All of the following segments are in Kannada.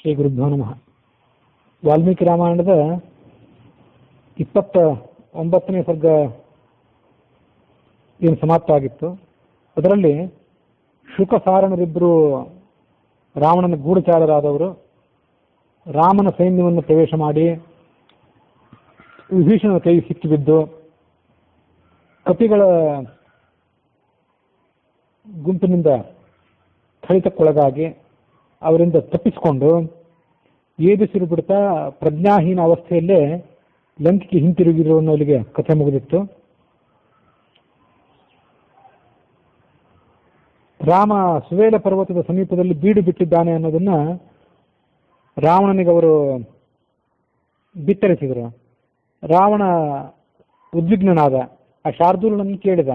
ಶ್ರೀ ಗುರುಭ್ಯೋ ನಮಃ. ವಾಲ್ಮೀಕಿ ರಾಮಾಯಣದ 29ನೇ ಸರ್ಗ ಏನು ಸಮಾಪ್ತ ಆಗಿತ್ತು, ಅದರಲ್ಲಿ ಶುಕ ಸಾರಣರಿಬ್ಬರು ರಾವಣನ ಗೂಢಚಾರರಾದವರು ರಾಮನ ಸೈನ್ಯವನ್ನು ಪ್ರವೇಶ ಮಾಡಿ ವಿಭೀಷಣನ ಕೈ ಸಿಕ್ಕಿಬಿದ್ದು ಕಪಿಗಳ ಗುಂಪಿನಿಂದ ಥಳಿತಕ್ಕೊಳಗಾಗಿ ಅವರಿಂದ ತಪ್ಪಿಸಿಕೊಂಡು ಏದಿಸಿರು ಬಿಡ್ತಾ ಪ್ರಜ್ಞಾಹೀನ ಅವಸ್ಥೆಯಲ್ಲೇ ಲಂಕೆಗೆ ಹಿಂತಿರುಗಿರೋ ಅನ್ನೋಲಿಗೆ ಕಥೆ ಮುಗಿದಿತ್ತು. ರಾಮ ಸುವೇಲ ಪರ್ವತದ ಸಮೀಪದಲ್ಲಿ ಬೀಡು ಬಿಟ್ಟಿದ್ದಾನೆ ಅನ್ನೋದನ್ನ ರಾವಣನಿಗೆ ಅವರು ಬಿತ್ತರಿಸಿದರು. ರಾವಣ ಉದ್ವಿಗ್ನನಾದ. ಆ ಶಾರ್ದೂಲನನ್ನು ಕೇಳಿದ,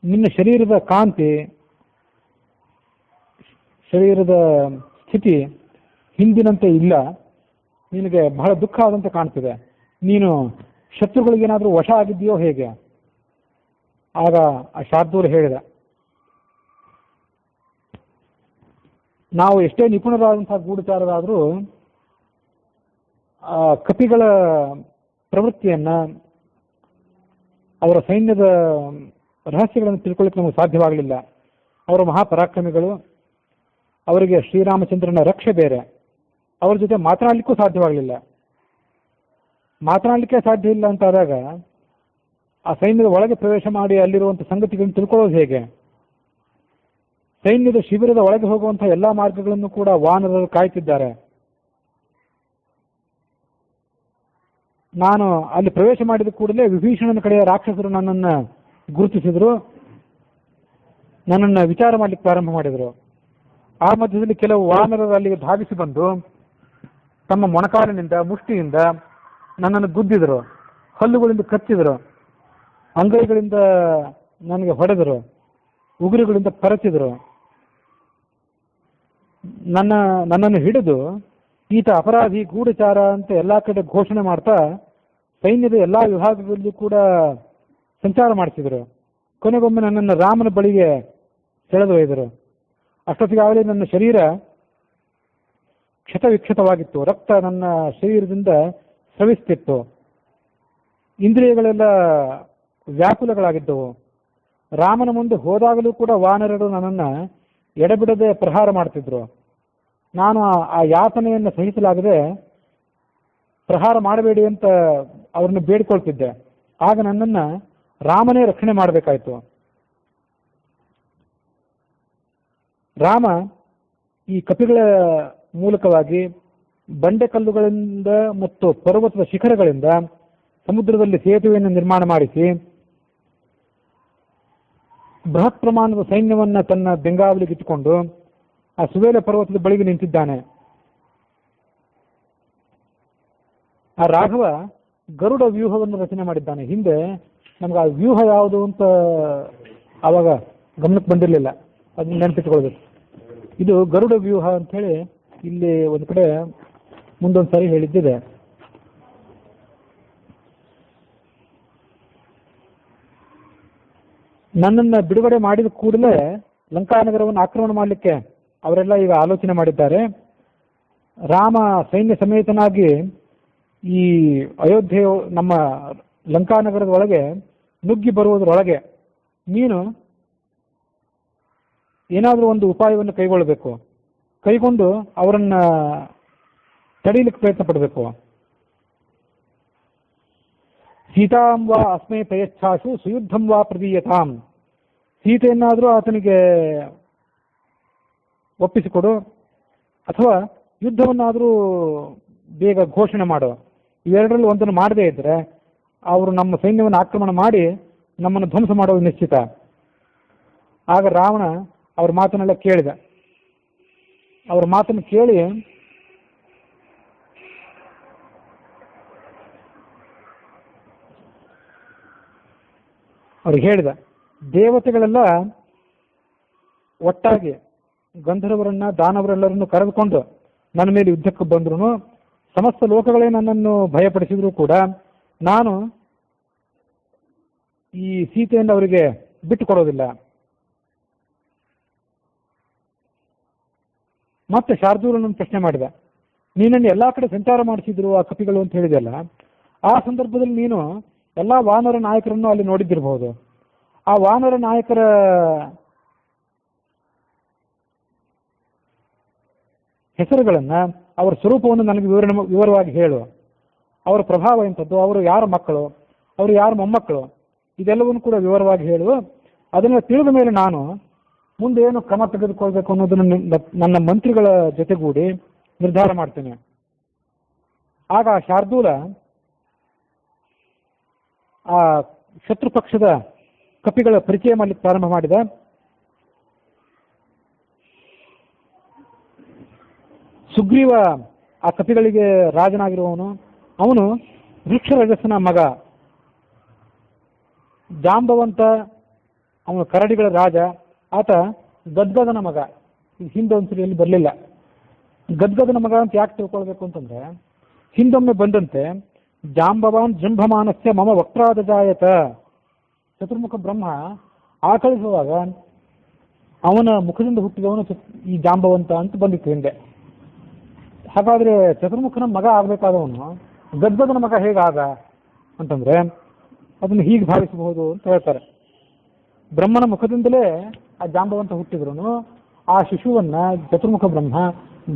ನಿನ್ನ ಶರೀರದ ಕಾಂತಿ, ಶರೀರದ ಸ್ಥಿತಿ ಹಿಂದಿನಂತೆ ಇಲ್ಲ, ನಿನಗೆ ಬಹಳ ದುಃಖ ಆದಂತೆ ಕಾಣ್ತಿದೆ, ನೀನು ಶತ್ರುಗಳಿಗೇನಾದರೂ ವಶ ಆಗಿದೆಯೋ ಹೇಗೆ? ಆಗ ಆ ಶಾರ್ದೂಲ ಹೇಳಿದ, ನಾವು ಎಷ್ಟೇ ನಿಪುಣರಾದಂತಹ ಗೂಢಚಾರರಾದರೂ ಕಪಿಗಳ ಪ್ರವೃತ್ತಿಯನ್ನ, ಅವರ ಸೈನ್ಯದ ರಹಸ್ಯಗಳನ್ನು ತಿಳ್ಕೊಳ್ಳಿಕ್ಕೆ ನಮಗೆ ಸಾಧ್ಯವಾಗಲಿಲ್ಲ. ಅವರು ಮಹಾಪರಾಕ್ರಮಿಗಳು, ಅವರಿಗೆ ಶ್ರೀರಾಮಚಂದ್ರನ ರಕ್ಷೆ ಬೇರೆ, ಅವ್ರ ಜೊತೆ ಮಾತನಾಡಲಿಕ್ಕೂ ಸಾಧ್ಯವಾಗಲಿಲ್ಲ. ಮಾತನಾಡಲಿಕ್ಕೆ ಸಾಧ್ಯ ಇಲ್ಲ ಅಂತಾದಾಗ ಆ ಸೈನ್ಯದ ಒಳಗೆ ಪ್ರವೇಶ ಮಾಡಿ ಅಲ್ಲಿರುವಂಥ ಸಂಗತಿಗಳನ್ನು ತಿಳ್ಕೊಳ್ಳೋದು ಹೇಗೆ? ಸೈನ್ಯದ ಶಿಬಿರದ ಒಳಗೆ ಹೋಗುವಂತಹ ಎಲ್ಲ ಮಾರ್ಗಗಳನ್ನು ಕೂಡ ವಾನರರು ಕಾಯ್ತಿದ್ದಾರೆ. ನಾನು ಅಲ್ಲಿ ಪ್ರವೇಶ ಮಾಡಿದ ಕೂಡಲೇ ವಿಭೀಷಣನ ಕಡೆಯ ರಾಕ್ಷಸರು ನನ್ನನ್ನು ಗುರುತಿಸಿದ್ರು, ನನ್ನನ್ನು ವಿಚಾರ ಮಾಡಲಿಕ್ಕೆ ಪ್ರಾರಂಭ ಮಾಡಿದರು. ಆ ಮಧ್ಯದಲ್ಲಿ ಕೆಲವು ವಾನರರು ಅಲ್ಲಿಗೆ ಧಾವಿಸಿ ಬಂದು ತಮ್ಮ ಮೊಣಕಾಲಿನಿಂದ ಮುಷ್ಟಿಯಿಂದ ನನ್ನನ್ನು ಗುದ್ದಿದರು, ಹಲ್ಲುಗಳಿಂದ ಕಚ್ಚಿದರು, ಅಂಗೈಗಳಿಂದ ನನಗೆ ಹೊಡೆದರು, ಉಗುರುಗಳಿಂದ ಪರಚಿದರು. ನನ್ನನ್ನು ಹಿಡಿದು ಈತ ಅಪರಾಧಿ, ಗೂಢಚಾರ ಅಂತ ಎಲ್ಲಾ ಕಡೆ ಘೋಷಣೆ ಮಾಡ್ತಾ ಸೈನ್ಯದ ಎಲ್ಲಾ ವಿಭಾಗಗಳಲ್ಲಿ ಕೂಡ ಸಂಚಾರ ಮಾಡಿಸಿದರು. ಕೊನೆಗೊಮ್ಮೆ ನನ್ನನ್ನು ರಾಮನ ಬಳಿಗೆ ಸೆಳೆದೊಯ್ದರು. ಅಷ್ಟೊತ್ತಿಗಾಗಲೇ ನನ್ನ ಶರೀರ ಕ್ಷತವಿಕ್ಷತವಾಗಿತ್ತು, ರಕ್ತ ನನ್ನ ಶರೀರದಿಂದ ಸ್ರವಿಸ್ತಿತ್ತು, ಇಂದ್ರಿಯಗಳೆಲ್ಲ ವ್ಯಾಕುಲಗಳಾಗಿದ್ದವು. ರಾಮನ ಮುಂದೆ ಹೋದಾಗಲೂ ಕೂಡ ವಾನರರು ನನ್ನನ್ನು ಎಡೆಬಿಡದೆ ಪ್ರಹಾರ ಮಾಡ್ತಿದ್ರು. ನಾನು ಆ ಯಾತನೆಯನ್ನು ಸಹಿಸಲಾಗದೆ ಪ್ರಹಾರ ಮಾಡಬೇಡಿ ಅಂತ ಅವ್ರನ್ನ ಬೇಡ್ಕೊಳ್ತಿದ್ದೆ. ಆಗ ನನ್ನನ್ನು ರಾಮನೇ ರಕ್ಷಣೆ ಮಾಡಬೇಕಾಯ್ತು. ರಾಮ ಈ ಕಪಿಗಳ ಮೂಲಕವಾಗಿ ಬಂಡೆಕಲ್ಲುಗಳಿಂದ ಮತ್ತು ಪರ್ವತದ ಶಿಖರಗಳಿಂದ ಸಮುದ್ರದಲ್ಲಿ ಸೇತುವೆಯನ್ನು ನಿರ್ಮಾಣ ಮಾಡಿಸಿ ಬೃಹತ್ ಪ್ರಮಾಣದ ಸೈನ್ಯವನ್ನ ತನ್ನ ಬೆಂಗಾವಲಿಗೆ ಇಟ್ಟುಕೊಂಡು ಆ ಸುವೇಲ ಪರ್ವತದ ಬಳಿಗೆ ನಿಂತಿದ್ದಾನೆ. ಆ ರಾಘವ ಗರುಡ ವ್ಯೂಹವನ್ನು ರಚನೆ ಮಾಡಿದ್ದಾನೆ. ಹಿಂದೆ ನಮ್ಗೆ ಆ ವ್ಯೂಹ ಯಾವುದು ಅಂತ ಆವಾಗ ಗಮನಕ್ಕೆ ಬಂದಿರಲಿಲ್ಲ, ಅದನ್ನ ನೆನಪಿಟ್ಕೊಳ್ಬೇಕು. ಇದು ಗರುಡ ವ್ಯೂಹ ಅಂತ ಹೇಳಿ ಇಲ್ಲಿ ಒಂದು ಕಡೆ ಮುಂದೊಂದು ಸಾರಿ ಹೇಳಿದ್ದಿದೆ. ನನ್ನನ್ನು ಬಿಡುಗಡೆ ಮಾಡಿದ ಕೂಡಲೇ ಲಂಕಾನಗರವನ್ನು ಆಕ್ರಮಣ ಮಾಡಲಿಕ್ಕೆ ಅವರೆಲ್ಲ ಈಗ ಆಲೋಚನೆ ಮಾಡಿದ್ದಾರೆ. ರಾಮ ಸೈನ್ಯ ಸಮೇತನಾಗಿ ಈ ಅಯೋಧ್ಯೆ ನಮ್ಮ ಲಂಕಾನಗರದ ಒಳಗೆ ನುಗ್ಗಿ ಬರುವುದರೊಳಗೆ ನೀನು ಏನಾದರೂ ಒಂದು ಉಪಾಯವನ್ನು ಕೈಗೊಳ್ಳಬೇಕು, ಕೈಗೊಂಡು ಅವರನ್ನ ತಡೀಲಿಕ್ಕೆ ಪ್ರಯತ್ನ ಪಡಬೇಕು. ಸೀತಾಂ ವಾ ಅಸ್ಮೈ ಪ್ರಯಚ್ಛಾಸು ಸುಯುದ್ಧಂ ವಾ ಪ್ರದೀಯತಾಂ. ಸೀತೆಯನ್ನಾದರೂ ಆತನಿಗೆ ಒಪ್ಪಿಸಿಕೊಡು, ಅಥವಾ ಯುದ್ಧವನ್ನಾದರೂ ಬೇಗ ಘೋಷಣೆ ಮಾಡು. ಇವೆರಡರಲ್ಲಿ ಒಂದನ್ನು ಮಾಡದೇ ಇದ್ರೆ ಅವರು ನಮ್ಮ ಸೈನ್ಯವನ್ನು ಆಕ್ರಮಣ ಮಾಡಿ ನಮ್ಮನ್ನು ಧ್ವಂಸ ಮಾಡೋದು ನಿಶ್ಚಿತ. ಆಗ ರಾವಣ ಅವ್ರ ಮಾತನ್ನೆಲ್ಲ ಕೇಳಿದ. ಅವ್ರ ಮಾತನ್ನು ಕೇಳಿ ಅವ್ರಿಗೆ ಹೇಳಿದ, ದೇವತೆಗಳೆಲ್ಲ ಒಟ್ಟಾಗಿ ಗಂಧರ್ವರನ್ನ ದಾನವರೆಲ್ಲರನ್ನು ಕರೆದುಕೊಂಡು ನನ್ನ ಮೇಲೆ ಯುದ್ಧಕ್ಕೆ ಬಂದ್ರು, ಸಮಸ್ತ ಲೋಕಗಳೇ ನನ್ನನ್ನು ಭಯಪಡಿಸಿದ್ರು ಕೂಡ ನಾನು ಈ ಸೀತೆಯನ್ನು ಅವರಿಗೆ ಬಿಟ್ಟು ಕೊಡೋದಿಲ್ಲ. ಮತ್ತೆ ಶಾರ್ದೂಲನನ್ನು ಪ್ರಶ್ನೆ ಮಾಡಿದ, ನೀನನ್ನು ಎಲ್ಲ ಕಡೆ ಸಂಚಾರ ಮಾಡಿಸಿದ್ರು ಆ ಕಪಿಗಳು ಅಂತ ಹೇಳಿದೆಯಲ್ಲ, ಆ ಸಂದರ್ಭದಲ್ಲಿ ನೀನು ಎಲ್ಲ ವಾನರ ನಾಯಕರನ್ನು ಅಲ್ಲಿ ನೋಡಿದ್ದಿರಬಹುದು. ಆ ವಾನರ ನಾಯಕರ ಹೆಸರುಗಳನ್ನ, ಅವರ ಸ್ವರೂಪವನ್ನು ನನಗೆ ವಿವರವಾಗಿ ಹೇಳು. ಅವರ ಪ್ರಭಾವ ಎಂಥದ್ದು, ಅವರು ಯಾರ ಮಕ್ಕಳು, ಅವರು ಯಾರ ಮೊಮ್ಮಕ್ಕಳು, ಇದೆಲ್ಲವನ್ನು ಕೂಡ ವಿವರವಾಗಿ ಹೇಳು. ಅದನ್ನು ತಿಳಿದ ಮೇಲೆ ನಾನು ಮುಂದೆ ಏನು ಕ್ರಮ ತೆಗೆದುಕೊಳ್ಬೇಕು ಅನ್ನೋದನ್ನು ನನ್ನ ಮಂತ್ರಿಗಳ ಜೊತೆಗೂಡಿ ನಿರ್ಧಾರ ಮಾಡ್ತೇನೆ. ಆಗ ಶಾರ್ದೂಲ ಆ ಶತ್ರು ಪಕ್ಷದ ಕಪಿಗಳ ಪರಿಚಯ ಮಾಡಲಿಕ್ಕೆ ಪ್ರಾರಂಭ ಮಾಡಿದ. ಸುಗ್ರೀವ ಆ ಕಪಿಗಳಿಗೆ ರಾಜನಾಗಿರುವವನು. ಅವನು ವೃಕ್ಷರಜಸ್ಸನ ಮಗ. ಜಾಂಬವಂತ ಅವನು ಕರಡಿಗಳ ರಾಜ. ಆತ ಗದ್ಗದನ ಮಗ. ಹಿಂದೆ ಒಂದ್ಸರಿಯಲ್ಲಿ ಬರಲಿಲ್ಲ. ಗದ್ಗದನ ಮಗ ಅಂತ ಯಾಕೆ ತಿಳ್ಕೊಳ್ಬೇಕು ಅಂತಂದ್ರೆ, ಹಿಂದೊಮ್ಮೆ ಬಂದಂತೆ ಜಾಂಬವಾನ್ ಜಂಭಮಾನಸ್ಯ ಮಮ ವಕ್ರಾದ ಜಾಯತ, ಚತುರ್ಮುಖ ಬ್ರಹ್ಮ ಆಕಳಿಸುವಾಗ ಅವನ ಮುಖದಿಂದ ಹುಟ್ಟಿದವನು ಈ ಜಾಂಬವಂತ ಅಂತ ಬಂದಿತ್ತು ಹಿಂದೆ. ಹಾಗಾದ್ರೆ ಚತುರ್ಮುಖನ ಮಗ ಆಗ್ಬೇಕಾದವನು ಗದ್ಗದನ ಮಗ ಹೇಗಾದ ಅಂತಂದ್ರೆ ಅದನ್ನು ಹೀಗೆ ಭಾವಿಸಬಹುದು ಅಂತ ಹೇಳ್ತಾರೆ. ಬ್ರಹ್ಮನ ಮುಖದಿಂದಲೇ ಆ ಜಾಂಬವಂತ ಹುಟ್ಟಿದ್ರು ಆ ಶಿಶುವನ್ನ ಚತುರ್ಮುಖ ಬ್ರಹ್ಮ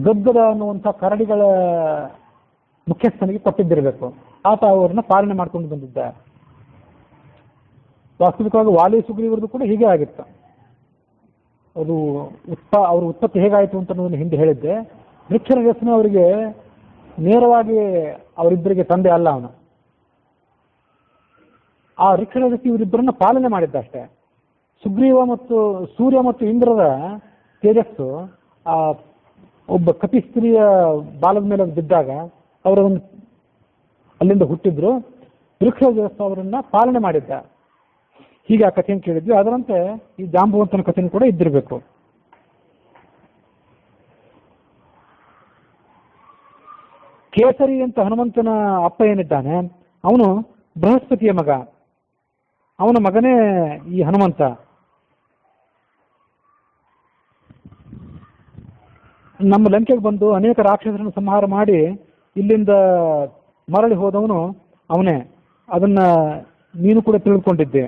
ಗದ್ಗದ ಅನ್ನುವಂಥ ಕರಡಿಗಳ ಮುಖ್ಯಸ್ಥನಿಗೆ ಕೊಟ್ಟಿದ್ದಿರಬೇಕು. ಆತ ಅವರನ್ನ ಪಾಲನೆ ಮಾಡ್ಕೊಂಡು ಬಂದಿದ್ದ. ವಾಸ್ತವಿಕವಾಗಿ ವಾಲಿ ಸುಗ್ರೀವರದು ಕೂಡ ಹೀಗೆ ಆಗಿತ್ತು. ಅದು ಅವ್ರ ಉತ್ಪತ್ತಿ ಹೇಗಾಯಿತು ಅಂತ ಅನ್ನೋದನ್ನು ಹಿಂದೆ ಹೇಳಿದ್ದೆ. ವೃಕ್ಷರಜಸ್ಸನ ಅವರಿಗೆ ನೇರವಾಗಿ ಅವರಿಬ್ಬರಿಗೆ ತಂದೆ ಅಲ್ಲ ಅವನು. ಆ ವೃಕ್ಷರಜಸ್ಸು ಇವರಿಬ್ಬರನ್ನ ಪಾಲನೆ ಮಾಡಿದ್ದ ಅಷ್ಟೇ. ಸುಗ್ರೀವ ಮತ್ತು ಸೂರ್ಯ ಮತ್ತು ಇಂದ್ರರ ತೇಜಸ್ಸು ಆ ಒಬ್ಬ ಕಪಿ ಸ್ತ್ರೀಯ ಬಾಲದ ಮೇಲೆ ಬಿದ್ದಾಗ ಅವರನ್ನು ಅಲ್ಲಿಂದ ಹುಟ್ಟಿದ್ರು. ವೃಕ್ಷರಜಸ್ಸು ಅವರನ್ನ ಪಾಲನೆ ಮಾಡಿದ್ದ. ಹೀಗೆ ಆ ಕಥೆಯನ್ನು ಕೇಳಿದ್ವಿ. ಅದರಂತೆ ಈ ಜಾಂಬವಂತನ ಕಥೆಯನ್ನು ಕೂಡ ಇದ್ದಿರಬೇಕು. ಕೇಸರಿ ಅಂತ ಹನುಮಂತನ ಅಪ್ಪ ಏನಿದ್ದಾನೆ ಅವನು ಬೃಹಸ್ಪತಿಯ ಮಗ. ಅವನ ಮಗನೇ ಈ ಹನುಮಂತ. ನಮ್ಮ ಲಂಕೆಗೆ ಬಂದು ಅನೇಕ ರಾಕ್ಷಸರನ್ನು ಸಂಹಾರ ಮಾಡಿ ಇಲ್ಲಿಂದ ಮರಳಿ ಹೋದವನು ಅವನೇ. ಅದನ್ನ ನೀನು ಕೂಡ ತಿಳಿದುಕೊಂಡಿದ್ದೆ.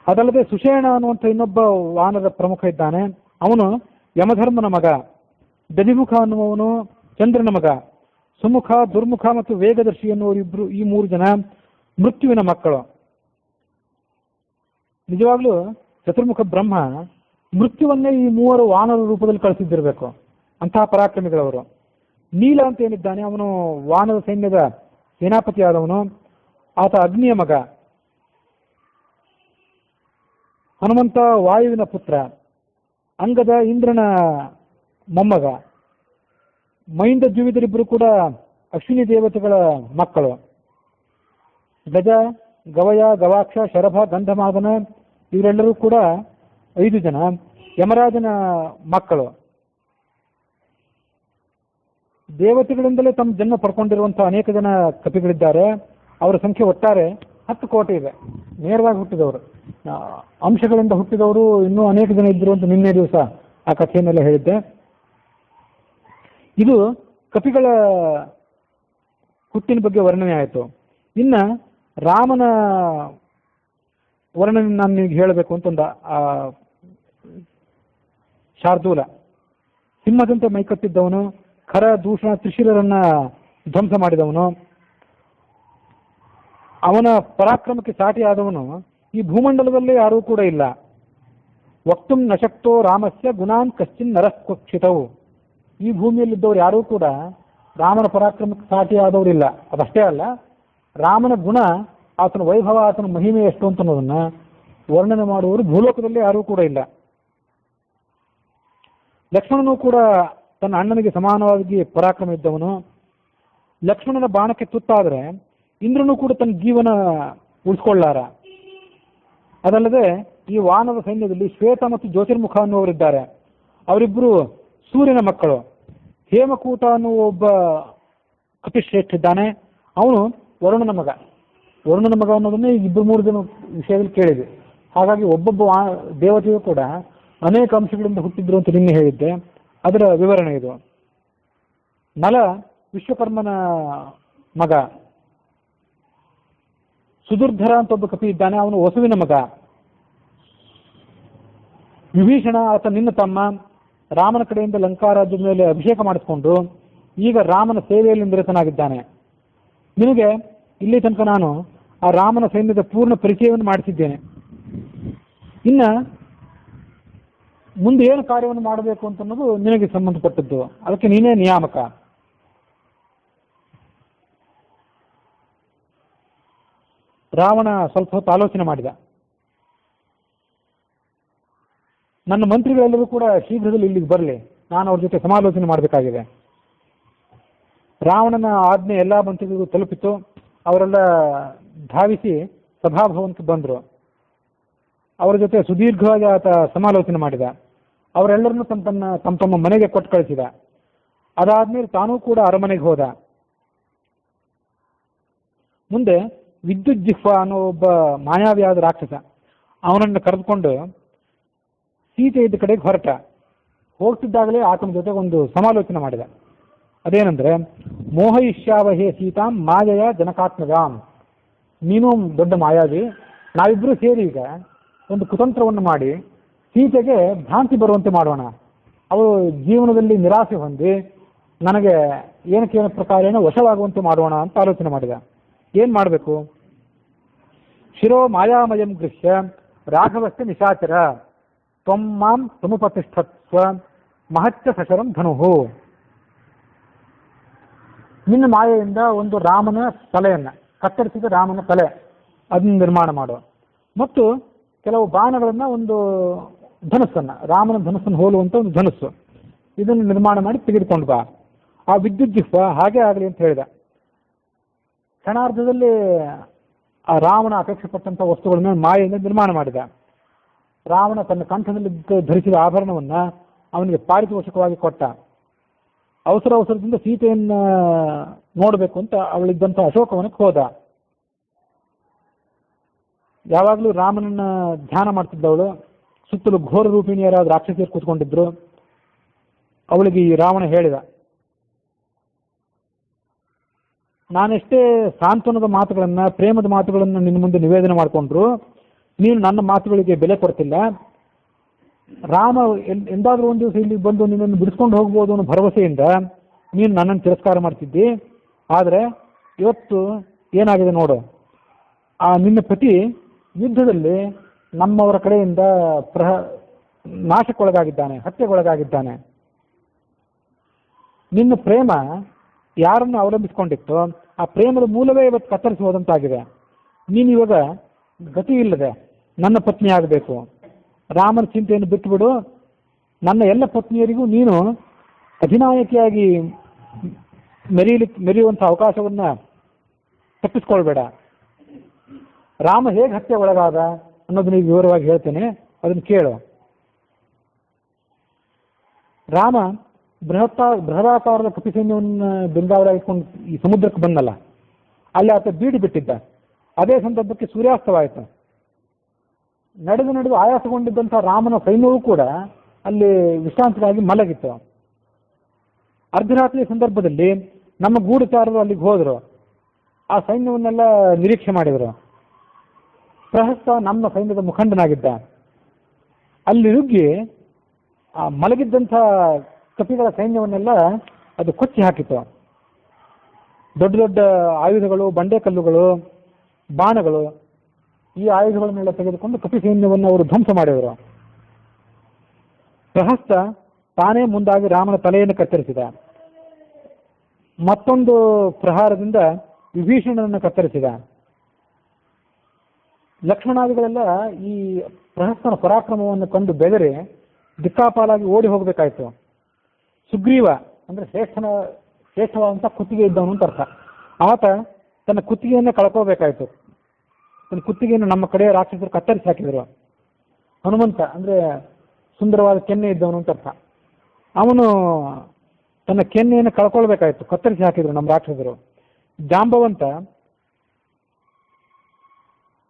ಅದಲ್ಲದೆ ಸುಷೇಣ ಅನ್ನುವಂಥ ಇನ್ನೊಬ್ಬ ವಾನರ ಪ್ರಮುಖ ಇದ್ದಾನೆ. ಅವನು ಯಮಧರ್ಮನ ಮಗ. ದಧಿಮುಖ ಅನ್ನುವವನು ಚಂದ್ರನ ಮಗ. ಸುಮುಖ, ದುರ್ಮುಖ ಮತ್ತು ವೇಗದರ್ಶಿ ಎನ್ನುವರಿಬ್ರು, ಈ 3 ಜನ ಮೃತ್ಯುವಿನ ಮಕ್ಕಳು. ನಿಜವಾಗ್ಲೂ ಚತುರ್ಮುಖ ಬ್ರಹ್ಮ ಮೃತ್ಯುವನ್ನೇ ಈ 3 ವಾನರ ರೂಪದಲ್ಲಿ ಕಳಿಸಿದ್ದಿರಬೇಕು. ಅಂತಹ ಪರಾಕ್ರಮಿಗಳವರು. ನೀಲ ಅಂತ ಏನಿದ್ದಾನೆ ಅವನು ವಾನರ ಸೈನ್ಯದ ಸೇನಾಪತಿ ಆದವನು. ಆತ ಅಗ್ನಿಯ ಮಗ. ಹನುಮಂತ ವಾಯುವಿನ ಪುತ್ರ. ಅಂಗದ ಇಂದ್ರನ ಮೊಮ್ಮಗ. ಮೈಂದ ದ್ವಿವಿಧರಿಬ್ಬರು ಕೂಡ ಅಶ್ವಿನಿ ದೇವತೆಗಳ ಮಕ್ಕಳು. ಗಜ, ಗವಯ, ಗವಾಕ್ಷ, ಶರಭ, ಗಂಧಮಾದನ ಇವರೆಲ್ಲರೂ ಕೂಡ 5 ಜನ ಯಮರಾಜನ ಮಕ್ಕಳು. ದೇವತೆಗಳಿಂದಲೇ ತಮ್ಮ ಜನ್ಮ ಪಡ್ಕೊಂಡಿರುವಂತಹ ಅನೇಕ ಜನ ಕಪಿಗಳಿದ್ದಾರೆ. ಅವರ ಸಂಖ್ಯೆ ಒಟ್ಟಾರೆ 10 ಕೋಟಿ ಇದೆ. ನೇರವಾಗಿ ಹುಟ್ಟಿದವರು, ಅಂಶಗಳಿಂದ ಹುಟ್ಟಿದವರು ಇನ್ನೂ ಅನೇಕ ಜನ ಇದ್ರು ಅಂತ ನಿನ್ನೆ ದಿವಸ ಆ ಕಥೆಯನ್ನೆಲ್ಲ ಹೇಳಿದ್ದೆ. ಇದು ಕಪಿಗಳ ಹುಟ್ಟಿನ ಬಗ್ಗೆ ವರ್ಣನೆ ಆಯಿತು. ಇನ್ನ ರಾಮನ ವರ್ಣನೆ ನಾನು ನಿಮಗೆ ಹೇಳಬೇಕು ಅಂತಂದ. ಶಾರ್ದೂಲ ಸಿಂಹದಂತೆ ಮೈಕಟ್ಟಿದ್ದವನು, ಖರ, ದೂಷಣ, ತ್ರಿಶಿರರನ್ನ ಧ್ವಂಸ ಮಾಡಿದವನು. ಅವನ ಪರಾಕ್ರಮಕ್ಕೆ ಸಾಟಿಯಾದವನು ಈ ಭೂಮಂಡಲದಲ್ಲೇ ಯಾರೂ ಕೂಡ ಇಲ್ಲ. ವಕ್ತುಂ ನಶಕ್ತೋ ರಾಮಸ್ಯ ಗುಣಾನ್ ಕಶ್ಚಿನ್ ನರಸ್ವಕ್ಷಿತವು. ಈ ಭೂಮಿಯಲ್ಲಿದ್ದವರು ಯಾರೂ ಕೂಡ ರಾಮನ ಪರಾಕ್ರಮಕ್ಕೆ ಸಾಟಿಯಾದವರಿಲ್ಲ. ಅದಷ್ಟೇ ಅಲ್ಲ, ರಾಮನ ಗುಣ, ಆತನ ವೈಭವ, ಆತನ ಮಹಿಮೆ ಎಷ್ಟು ಅಂತ ಅನ್ನೋದನ್ನ ವರ್ಣನೆ ಮಾಡುವವರು ಭೂಲೋಕದಲ್ಲಿ ಯಾರೂ ಕೂಡ ಇಲ್ಲ. ಲಕ್ಷ್ಮಣನು ಕೂಡ ತನ್ನ ಅಣ್ಣನಿಗೆ ಸಮಾನವಾಗಿ ಪರಾಕ್ರಮ ಇದ್ದವನು. ಲಕ್ಷ್ಮಣನ ಬಾಣಕ್ಕೆ ತುತ್ತಾದರೆ ಇಂದ್ರನು ಕೂಡ ತನ್ನ ಜೀವನ ಉಳಿಸ್ಕೊಳ್ಳಾರ. ಅದಲ್ಲದೆ ಈ ವಾನರ ಸೈನ್ಯದಲ್ಲಿ ಶ್ವೇತ ಮತ್ತು ಜ್ಯೋತಿರ್ಮುಖ ಅನ್ನುವರಿದ್ದಾರೆ. ಅವರಿಬ್ಬರು ಸೂರ್ಯನ ಮಕ್ಕಳು. ಹೇಮಕೂಟ ಅನ್ನುವ ಒಬ್ಬ ಕಪಿಶ್ರೇಷ್ಠ ಇದ್ದಾನೆ. ಅವನು ವರುಣನ ಮಗ. ವರುಣನ ಮಗ ಅನ್ನೋದನ್ನೇ 2-3 ಜನ ವಿಷಯದಲ್ಲಿ ಕೇಳಿದೆ. ಹಾಗಾಗಿ ಒಬ್ಬೊಬ್ಬ ದೇವತೆಯು ಕೂಡ ಅನೇಕ ಅಂಶಗಳಿಂದ ಹುಟ್ಟಿದ್ರು ಅಂತ ನಿನ್ನೆ ಹೇಳಿದ್ದೆ. ಅದರ ವಿವರಣೆ ಇದು. ನಲ ವಿಶ್ವಕರ್ಮನ ಮಗ. ಸುದುರ್ಧರ ಅಂತ ಒಬ್ಬ ಕಪಿ ಇದ್ದಾನೆ, ಅವನು ವಸುವಿನ ಮಗ. ವಿಭೀಷಣ ಆತ ನಿನ್ನ ತಮ್ಮ, ರಾಮನ ಕಡೆಯಿಂದ ಲಂಕಾರಾಜ್ಯದ ಮೇಲೆ ಅಭಿಷೇಕ ಮಾಡಿಸಿಕೊಂಡು ಈಗ ರಾಮನ ಸೇವೆಯಲ್ಲಿ ನಿರತನಾಗಿದ್ದಾನೆ. ನಿನಗೆ ಇಲ್ಲಿ ತನಕ ನಾನು ಆ ರಾಮನ ಸೈನ್ಯದ ಪೂರ್ಣ ಪರಿಚಯವನ್ನು ಮಾಡಿಸಿದ್ದೇನೆ. ಇನ್ನ ಮುಂದೆ ಏನು ಕಾರ್ಯವನ್ನು ಮಾಡಬೇಕು ಅಂತ ಅನ್ನೋದು ನಿನಗೆ ಸಂಬಂಧಪಟ್ಟದ್ದು, ಅದಕ್ಕೆ ನೀನೇ ನಿಯಾಮಕ. ರಾವಣ ಸ್ವಲ್ಪ ಹೊತ್ತು ಆಲೋಚನೆ ಮಾಡಿದ. ನನ್ನ ಮಂತ್ರಿಗಳೆಲ್ಲರೂ ಕೂಡ ಶೀಘ್ರದಲ್ಲಿ ಇಲ್ಲಿಗೆ ಬರಲಿ, ನಾನು ಅವ್ರ ಜೊತೆ ಸಮಾಲೋಚನೆ ಮಾಡಬೇಕಾಗಿದೆ. ರಾವಣನ ಆಜ್ಞೆ ಎಲ್ಲ ಮಂತ್ರಿಗಳಿಗೂ ತಲುಪಿತು. ಅವರೆಲ್ಲ ಧಾವಿಸಿ ಸಭಾಭವನಕ್ಕೆ ಬಂದರು. ಅವರ ಜೊತೆ ಸುದೀರ್ಘವಾಗಿ ಆತ ಸಮಾಲೋಚನೆ ಮಾಡಿದ. ಅವರೆಲ್ಲರನ್ನೂ ತಮ್ಮ ತಮ್ಮ ಮನೆಗೆ ಕೊಟ್ಟು ಕಳಿಸಿದ. ಅದಾದ್ಮೇಲೆ ತಾನೂ ಕೂಡ ಅರಮನೆಗೆ ಹೋದ. ಮುಂದೆ ವಿದ್ಯುಜ್ಜಿಹ್ವ ಅನ್ನೋ ಒಬ್ಬ ಮಾಯಾವಿಯಾದ ರಾಕ್ಷಸ ಅವನನ್ನು ಕರೆದುಕೊಂಡು ಸೀತೆ ಇದ್ದ ಕಡೆಗೆ ಹೊರಟ. ಹೋಗ್ತಿದ್ದಾಗಲೇ ಆತನ ಜೊತೆಗೆ ಒಂದು ಸಮಾಲೋಚನೆ ಮಾಡಿದ. ಅದೇನೆಂದ್ರೆ, ಮೋಹಯಿಷ್ಯಾವಹೇ ಸೀತಾಂ ಮಾಯಯ ಜನಕಾತ್ಮಜಾಂ. ನೀನು ದೊಡ್ಡ ಮಾಯಾವಿ, ನಾವಿಬ್ಬರೂ ಸೇರಿ ಈಗ ಒಂದು ಕುತಂತ್ರವನ್ನು ಮಾಡಿ ಸೀತೆಗೆ ಭ್ರಾಂತಿ ಬರುವಂತೆ ಮಾಡೋಣ. ಅವಳು ಜೀವನದಲ್ಲಿ ನಿರಾಸೆ ಹೊಂದಿ ನನಗೆ ಏನಕ್ಕೇನ ಪ್ರಕಾರೇನ ವಶವಾಗುವಂತೆ ಮಾಡೋಣ ಅಂತ ಆಲೋಚನೆ ಮಾಡಿದ. ಏನ್ ಮಾಡಬೇಕು? ಶಿರೋ ಮಾಯಾಮಯಂ ಗೃಹ್ಯ ರಾಘವಸ್ಯ ನಿಶಾಚರ ತ್ವಂ ಮಾಂ ಸಮುಪತಿಷ್ಠತ್ವ ಮಹತ್ಯ ಸಶರಂ ಧನುಹು. ನಿನ್ನ ಮಾಯೆಯಿಂದ ಒಂದು ರಾಮನ ತಲೆಯನ್ನ, ಕತ್ತರಿಸಿದ ರಾಮನ ತಲೆ ಅದನ್ನು ನಿರ್ಮಾಣ ಮಾಡು, ಮತ್ತು ಕೆಲವು ಬಾಣಗಳನ್ನ, ಒಂದು ಧನಸ್ಸನ್ನ, ರಾಮನ ಧನಸ್ಸನ್ನು ಹೋಲುವಂತ ಒಂದು ಧನಸ್ಸು, ಇದನ್ನು ನಿರ್ಮಾಣ ಮಾಡಿ ತೆಗೆದುಕೊಂಡು ಬಾ. ಆ ವಿದ್ಯುಜ್ಜಿಹ್ವ ಹಾಗೆ ಆಗಲಿ ಅಂತ ಹೇಳಿದ. ಕ್ಷಣಾರ್ಧದಲ್ಲಿ ಆ ರಾವಣ ಅಪೇಕ್ಷೆ ಪಟ್ಟಂತ ವಸ್ತುಗಳನ್ನ ಮಾಯೆಯಿಂದ ನಿರ್ಮಾಣ ಮಾಡಿದ. ರಾವಣ ತನ್ನ ಕಂಠದಲ್ಲಿ ಧರಿಸಿದ ಆಭರಣವನ್ನ ಅವನಿಗೆ ಪಾರಿತೋಷಕವಾಗಿ ಕೊಟ್ಟ. ಅವಸರದಿಂದ ಸೀತೆಯನ್ನ ನೋಡಬೇಕು ಅಂತ ಅವಳಿದ್ದಂಥ ಅಶೋಕವನಕ್ಕೆ ಹೋದ. ಯಾವಾಗಲೂ ರಾಮನನ್ನ ಧ್ಯಾನ ಮಾಡ್ತಿದ್ದವಳು. ಸುತ್ತಲೂ ಘೋರ ರೂಪಿಣಿಯರಾದ ರಾಕ್ಷಸಿಯರು ಕೂತ್ಕೊಂಡಿದ್ರು. ಅವಳಿಗೆ ಈ ರಾವಣ ಹೇಳಿದ, ನಾನೆಷ್ಟೇ ಸಾಂತ್ವನದ ಮಾತುಗಳನ್ನ, ಪ್ರೇಮದ ಮಾತುಗಳನ್ನು ನಿನ್ನ ಮುಂದೆ ನಿವೇದನೆ ಮಾಡಿಕೊಂಡ್ರು ನೀನು ನನ್ನ ಮಾತುಗಳಿಗೆ ಬೆಲೆ ಕೊಡ್ತಿಲ್ಲ. ರಾಮ ಎಂದಾದ್ರೂ ಒಂದು ದಿವಸ ಇಲ್ಲಿ ಬಂದು ನಿನ್ನನ್ನು ಬಿಡಿಸ್ಕೊಂಡು ಹೋಗ್ಬೋದು ಅನ್ನೋ ಭರವಸೆಯಿಂದ ನೀನು ನನ್ನನ್ನು ತಿರಸ್ಕಾರ ಮಾಡ್ತಿದ್ದಿ. ಆದರೆ ಇವತ್ತು ಏನಾಗಿದೆ ನೋಡು, ಆ ನಿನ್ನ ಪತಿ ಯುದ್ಧದಲ್ಲಿ ನಮ್ಮವರ ಕಡೆಯಿಂದ ನಾಶಕ್ಕೊಳಗಾಗಿದ್ದಾನೆ, ಹತ್ಯೆಗೊಳಗಾಗಿದ್ದಾನೆ. ನಿನ್ನ ಪ್ರೇಮ ಯಾರನ್ನು ಅವಲಂಬಿಸಿಕೊಂಡಿತ್ತು, ಆ ಪ್ರೇಮದ ಮೂಲವೇ ಇವತ್ತು ಕತ್ತರಿಸಿ ಹೋದಂತಾಗಿದೆ. ನೀನು ಇವಾಗ ಗತಿ ಇಲ್ಲದೆ ನನ್ನ ಪತ್ನಿ ಆಗಬೇಕು. ರಾಮನ ಚಿಂತೆಯನ್ನು ಬಿಟ್ಟುಬಿಡು. ನನ್ನ ಎಲ್ಲ ಪತ್ನಿಯರಿಗೂ ನೀನು ಅಧಿನಾಯಕಿಯಾಗಿ ಮೆರೆಯುವಂಥ ಅವಕಾಶವನ್ನ ತಪ್ಪಿಸ್ಕೊಳ್ಬೇಡ. ರಾಮ ಹೇಗೆ ಹತ್ಯೆ ಒಳಗಾದ ಅನ್ನೋದನ್ನ ಈಗ ವಿವರವಾಗಿ ಹೇಳ್ತೇನೆ, ಅದನ್ನು ಕೇಳು. ರಾಮ ಬೃಹದಾಕಾರದ ಕಪಿ ಸೈನ್ಯವನ್ನು ಬೆಂಗಾವಲಾಗಿಕೊಂಡು ಈ ಸಮುದ್ರಕ್ಕೆ ಬಂದಲ್ಲ, ಅಲ್ಲಿ ಆತ ಬೀಡಿ ಬಿಟ್ಟಿದ್ದ. ಅದೇ ಸಂದರ್ಭಕ್ಕೆ ಸೂರ್ಯಾಸ್ತವಾಯಿತು. ನಡೆದು ಆಯಾಸಗೊಂಡಿದ್ದಂಥ ರಾಮನ ಸೈನ್ಯವೂ ಕೂಡ ಅಲ್ಲಿ ವಿಶ್ರಾಂತಿಗಾಗಿ ಮಲಗಿತ್ತು. ಅರ್ಧರಾತ್ರಿ ಸಂದರ್ಭದಲ್ಲಿ ನಮ್ಮ ಗೂಢಚಾರರು ಅಲ್ಲಿಗೆ ಹೋದರು. ಆ ಸೈನ್ಯವನ್ನೆಲ್ಲ ನಿರೀಕ್ಷೆ ಮಾಡಿದರು. ಪ್ರಹಸ್ತ ನಮ್ಮ ಸೈನ್ಯದ ಮುಖಂಡನಾಗಿದ್ದ. ಅಲ್ಲಿ ನುಗ್ಗಿ ಆ ಮಲಗಿದ್ದಂಥ ಕಪಿಗಳ ಸೈನ್ಯವನ್ನೆಲ್ಲ ಅದು ಕೊಚ್ಚಿ ಹಾಕಿತು. ದೊಡ್ಡ ದೊಡ್ಡ ಆಯುಧಗಳು, ಬಂಡೆಕಲ್ಲುಗಳು, ಬಾಣಗಳು, ಈ ಆಯುಧಗಳನ್ನೆಲ್ಲ ತೆಗೆದುಕೊಂಡು ಕಪಿ ಸೈನ್ಯವನ್ನು ಅವರು ಧ್ವಂಸ ಮಾಡಿದರು. ಪ್ರಹಸ್ತ ತಾನೇ ಮುಂದಾಗಿ ರಾಮನ ತಲೆಯನ್ನು ಕತ್ತರಿಸಿದ. ಮತ್ತೊಂದು ಪ್ರಹಾರದಿಂದ ವಿಭೀಷಣನನ್ನು ಕತ್ತರಿಸಿದ. ಲಕ್ಷ್ಮಣಾದಿಗಳೆಲ್ಲ ಈ ಪ್ರಹಸ್ತನ ಪರಾಕ್ರಮವನ್ನು ಕಂಡು ಬೆದರಿ ದಿಕ್ಕಾಪಾಲಾಗಿ ಓಡಿ ಹೋಗಬೇಕಾಯಿತು. ಸುಗ್ರೀವ ಅಂದ್ರೆ ಶ್ರೇಷ್ಠವಾದಂಥ ಕುತ್ತಿಗೆ ಇದ್ದವನು ಅಂತ ಅರ್ಥ. ಆತ ತನ್ನ ಕುತ್ತಿಗೆಯನ್ನೇ ಕಳ್ಕೋಬೇಕಾಯ್ತು. ತನ್ನ ಕುತ್ತಿಗೆಯನ್ನು ನಮ್ಮ ಕಡೆಯ ರಾಕ್ಷಸರು ಕತ್ತರಿಸಿ ಹಾಕಿದರು. ಹನುಮಂತ ಅಂದ್ರೆ ಸುಂದರವಾದ ಕೆನ್ನೆ ಇದ್ದವನು ಅಂತ ಅರ್ಥ. ಅವನು ತನ್ನ ಕೆನ್ನೆಯನ್ನು ಕಳ್ಕೊಳ್ಬೇಕಾಯ್ತು, ಕತ್ತರಿಸಿ ಹಾಕಿದ್ರು ನಮ್ಮ ರಾಕ್ಷಸರು. ಜಾಂಬವಂತ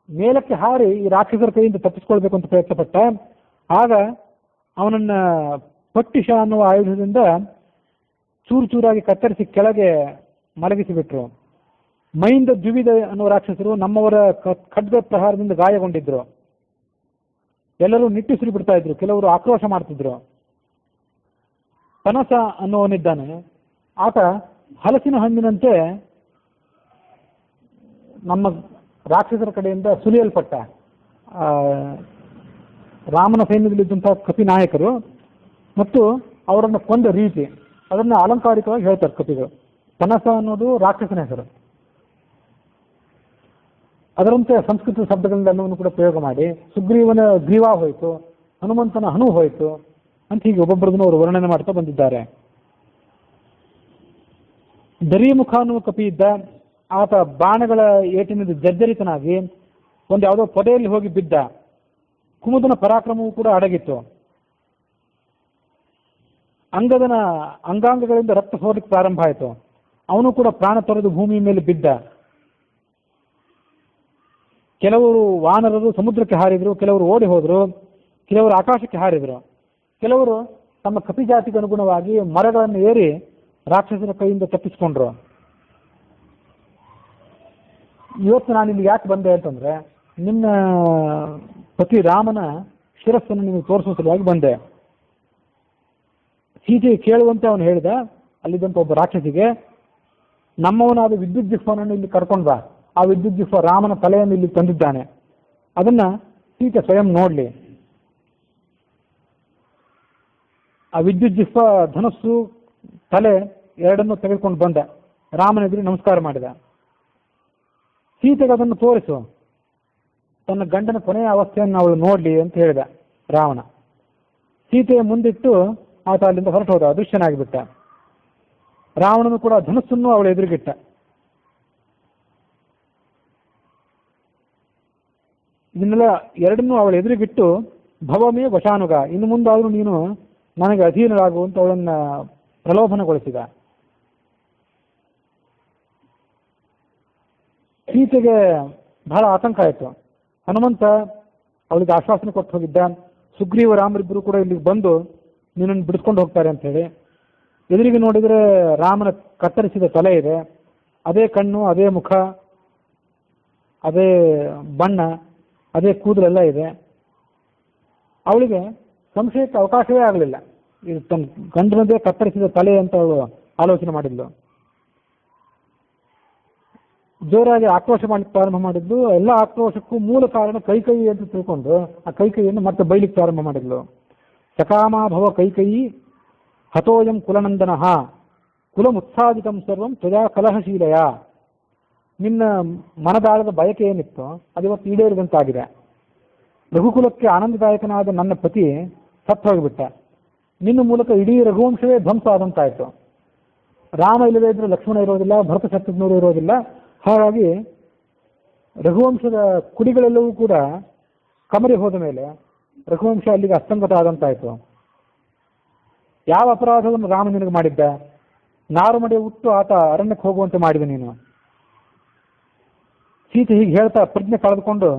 ಮೇಲಕ್ಕೆ ಹಾರಿ ಈ ರಾಕ್ಷಸರ ಕೈಯಿಂದ ತಪ್ಪಿಸ್ಕೊಳ್ಬೇಕು ಅಂತ ಪ್ರಯತ್ನ ಪಟ್ಟ. ಆಗ ಅವನನ್ನ ಪಟ್ಟಿಷ ಅನ್ನುವ ಆಯುಧದಿಂದ ಚೂರು ಚೂರಾಗಿ ಕತ್ತರಿಸಿ ಕೆಳಗೆ ಮಲಗಿಸಿಬಿಟ್ರು. ಮೈಂದ ದ್ವಿವಿಧ ಅನ್ನುವ ರಾಕ್ಷಸರು ನಮ್ಮವರ ಖಡ್ಗ ಪ್ರಹಾರದಿಂದ ಗಾಯಗೊಂಡಿದ್ರು. ಎಲ್ಲರೂ ನಿಟ್ಟುಸಿರು ಬಿಡ್ತಾ ಇದ್ರು, ಕೆಲವರು ಆಕ್ರೋಶ ಮಾಡ್ತಿದ್ರು. ಪನಸ ಅನ್ನುವನಿದ್ದಾನೆ, ಆತ ಹಲಸಿನ ಹಣ್ಣಿನಂತೆ ನಮ್ಮ ರಾಕ್ಷಸರ ಕಡೆಯಿಂದ ಸುಲಿಯಲ್ಪಟ್ಟ. ರಾಮನ ಸೈನ್ಯದಲ್ಲಿದ್ದಂತಹ ಕಪಿ ನಾಯಕರು ಮತ್ತು ಅವರನ್ನು ಕೊಂದ ರೀತಿ ಅದನ್ನು ಅಲಂಕಾರಿಕವಾಗಿ ಹೇಳ್ತಾರೆ ಕಪಿಗಳು. ಪನಸ ಅನ್ನೋದು ರಾಕ್ಷಸನ ಹೆಸರು. ಅದರಂತೆ ಸಂಸ್ಕೃತ ಶಬ್ದಗಳೆಲ್ಲವನ್ನು ಕೂಡ ಪ್ರಯೋಗ ಮಾಡಿ ಸುಗ್ರೀವನ ಗ್ರೀವ ಹೋಯಿತು, ಹನುಮಂತನ ಹನು ಹೋಯಿತು ಅಂತ ಹೀಗೆ ಒಬ್ಬೊಬ್ಬರದನ್ನು ಅವರು ವರ್ಣನೆ ಮಾಡ್ತಾ ಬಂದಿದ್ದಾರೆ. ದರಿಮುಖ ಅನ್ನುವ ಕಪಿ ಇದ್ದ. ಆತ ಬಾಣಗಳ ಏಟಿನಿಂದ ಜರ್ಜರಿತನಾಗಿ ಒಂದು ಯಾವುದೋ ಪೊದೆಯಲ್ಲಿ ಹೋಗಿ ಬಿದ್ದ. ಕುಮುದನ ಪರಾಕ್ರಮವೂ ಕೂಡ ಅಡಗಿತ್ತು. ಅಂಗದನ ಅಂಗಾಂಗಗಳಿಂದ ರಕ್ತ ಹೋಗಲಿಕ್ಕೆ ಪ್ರಾರಂಭ ಆಯಿತು. ಅವನು ಕೂಡ ಪ್ರಾಣ ತೊರೆದು ಭೂಮಿ ಮೇಲೆ ಬಿದ್ದ. ಕೆಲವರು ವಾನರರು ಸಮುದ್ರಕ್ಕೆ ಹಾರಿದ್ರು, ಕೆಲವರು ಓಡಿ ಹೋದರು, ಕೆಲವರು ಆಕಾಶಕ್ಕೆ ಹಾರಿದ್ರು, ಕೆಲವರು ತಮ್ಮ ಕಪಿ ಜಾತಿಗೆ ಅನುಗುಣವಾಗಿ ಮರಗಳನ್ನು ಏರಿ ರಾಕ್ಷಸರ ಕೈಯಿಂದ ತಪ್ಪಿಸಿಕೊಂಡ್ರು. ಇವತ್ತು ನಾನು ಇಲ್ಲಿ ಯಾಕೆ ಬಂದೆ ಅಂತಂದ್ರೆ, ನಿನ್ನ ಪತಿ ರಾಮನ ಶಿರಸ್ಸನ್ನು ನಿಮಗೆ ತೋರಿಸುವ ಸಲುವಾಗಿ ಬಂದೆ. ಸೀತೆ ಕೇಳುವಂತೆ ಅವನು ಹೇಳಿದ ಅಲ್ಲಿದ್ದಂಥ ಒಬ್ಬ ರಾಕ್ಷಸಿಗೆ, ನಮ್ಮವನಾದ ವಿದ್ಯುತ್ ಜಿಹ್ವನನ್ನು ಇಲ್ಲಿ ಕರ್ಕೊಂಡು ಬಾ. ಆ ವಿದ್ಯುತ್ ಜಿಹ್ವ ರಾಮನ ತಲೆಯನ್ನು ಇಲ್ಲಿ ತಂದಿದ್ದಾನೆ, ಅದನ್ನ ಸೀತೆ ಸ್ವಯಂ ನೋಡ್ಲಿ. ಆ ವಿದ್ಯುತ್ ಜಿಹ್ವ ಧನಸ್ಸು ತಲೆ ಎರಡನ್ನೂ ತೆಗೆದುಕೊಂಡು ಬಂದ. ರಾಮನೆದುರು ನಮಸ್ಕಾರ ಮಾಡಿದ. ಸೀತೆಗೆ ಅದನ್ನು ತೋರಿಸು, ತನ್ನ ಗಂಡನ ಕೊನೆಯ ಅವಸ್ಥೆಯನ್ನು ಅವಳು ನೋಡ್ಲಿ ಅಂತ ಹೇಳಿದ ರಾವಣ. ಸೀತೆಯ ಮುಂದಿಟ್ಟು ಆತ ಅಲ್ಲಿಂದ ಹೊರಟು ಹೋದ, ಅದೃಶ್ಯನಾಗಿಬಿಟ್ಟ. ರಾವಣನು ಕೂಡ ಧನಸ್ಸನ್ನು ಅವಳ ಎದುರಿಗಿಟ್ಟ. ಇದನ್ನೆಲ್ಲ ಎರಡನ್ನೂ ಅವಳ ಎದುರಿಗಿಟ್ಟು ಭವಮೇ ವಶಾನುಗ, ಇನ್ನು ಮುಂದಾದರೂ ನೀನು ನನಗೆ ಅಧೀನರಾಗುವಂತ ಅವಳನ್ನ ಪ್ರಲೋಭನಗೊಳಿಸಿದ. ಸೀತೆಗೆ ಬಹಳ ಆತಂಕ ಆಯಿತು. ಹನುಮಂತ ಅವಳಿಗೆ ಆಶ್ವಾಸನೆ ಕೊಟ್ಟು ಹೋಗಿದ್ದ, ಸುಗ್ರೀವ ರಾಮರಿಬ್ಬರು ಕೂಡ ಇಲ್ಲಿಗೆ ಬಂದು ನಿನ್ನನ್ನು ಬಿಡಿಸ್ಕೊಂಡು ಹೋಗ್ತಾರೆ ಅಂತ ಹೇಳಿ. ಎದುರಿಗೆ ನೋಡಿದರೆ ರಾಮನ ಕತ್ತರಿಸಿದ ತಲೆ ಇದೆ, ಅದೇ ಕಣ್ಣು, ಅದೇ ಮುಖ, ಅದೇ ಬಣ್ಣ, ಅದೇ ಕೂದಲೆಲ್ಲ ಇದೆ. ಅವಳಿಗೆ ಸಂಶಯಕ್ಕೆ ಅವಕಾಶವೇ ಆಗಲಿಲ್ಲ. ಇದು ತನ್ನ ಗಂಡನದೇ ಕತ್ತರಿಸಿದ ತಲೆ ಅಂತ ಅವಳು ಆಲೋಚನೆ ಮಾಡಿದ್ಲು. ಜೋರಾಗಿ ಆಕ್ರೋಶ ಮಾಡಲಿಕ್ಕೆ ಪ್ರಾರಂಭ ಮಾಡಿದ್ಲು. ಎಲ್ಲ ಆಕ್ರೋಶಕ್ಕೂ ಮೂಲ ಕಾರಣ ಕೈಕೈ ಅಂತ ತಿಳ್ಕೊಂಡು ಆ ಕೈಕೈಯನ್ನು ಮತ್ತೆ ಬೈಲಿಕ್ಕೆ ಪ್ರಾರಂಭ ಮಾಡಿದ್ಲು. ಸಕಾಮಾಭವ ಕೈಕೈ ಹತೋಯಂ ಕುಲನಂದನ ಕುಲಮುತ್ಸಾದಿತಂ ಸರ್ವಂ ತ್ವಜಾ ಕಲಹಶೀಲಯ. ನಿನ್ನ ಮನದಾಳದ ಬಯಕೆ ಏನಿತ್ತು ಅದಿವತ್ತು ಈಡೇರಿದಂತಾಗಿದೆ. ರಘುಕುಲಕ್ಕೆ ಆನಂದದಾಯಕನಾದ ನನ್ನ ಪತಿ ಸತ್ತು ಹೋಗಿಬಿಟ್ಟ. ನಿನ್ನ ಮೂಲಕ ಇಡೀ ರಘುವಂಶವೇ ಧ್ವಂಸ ಆದಂತಾಯಿತು. ರಾಮ ಇಲ್ಲದೇ ಇದ್ರೆ ಲಕ್ಷ್ಮಣ ಇರೋದಿಲ್ಲ, ಭರತ ಶತ್ರುಘ್ನರು ಇರೋದಿಲ್ಲ. ಹಾಗಾಗಿ ರಘುವಂಶದ ಕುಡಿಗಳೆಲ್ಲವೂ ಕೂಡ ಕಮರಿ ಹೋದ ಮೇಲೆ ರಘುವಂಶ ಅಲ್ಲಿಗೆ ಅಸ್ತಂಗತ ಆದಂತಾಯಿತು. ಯಾವ ಅಪರಾಧವನ್ನು ರಾಮ ನಿನಗೆ ಮಾಡಿದ್ದ? ನಾರುಮಡಿ ಹುಟ್ಟು ಆತ ಅರಣ್ಯಕ್ಕೆ ಹೋಗುವಂತೆ ಮಾಡಿದ ನೀನು. ಸೀತೆ ಹೀಗೆ ಹೇಳ್ತಾ ಪ್ರಜ್ಞೆ ಕಳೆದುಕೊಂಡು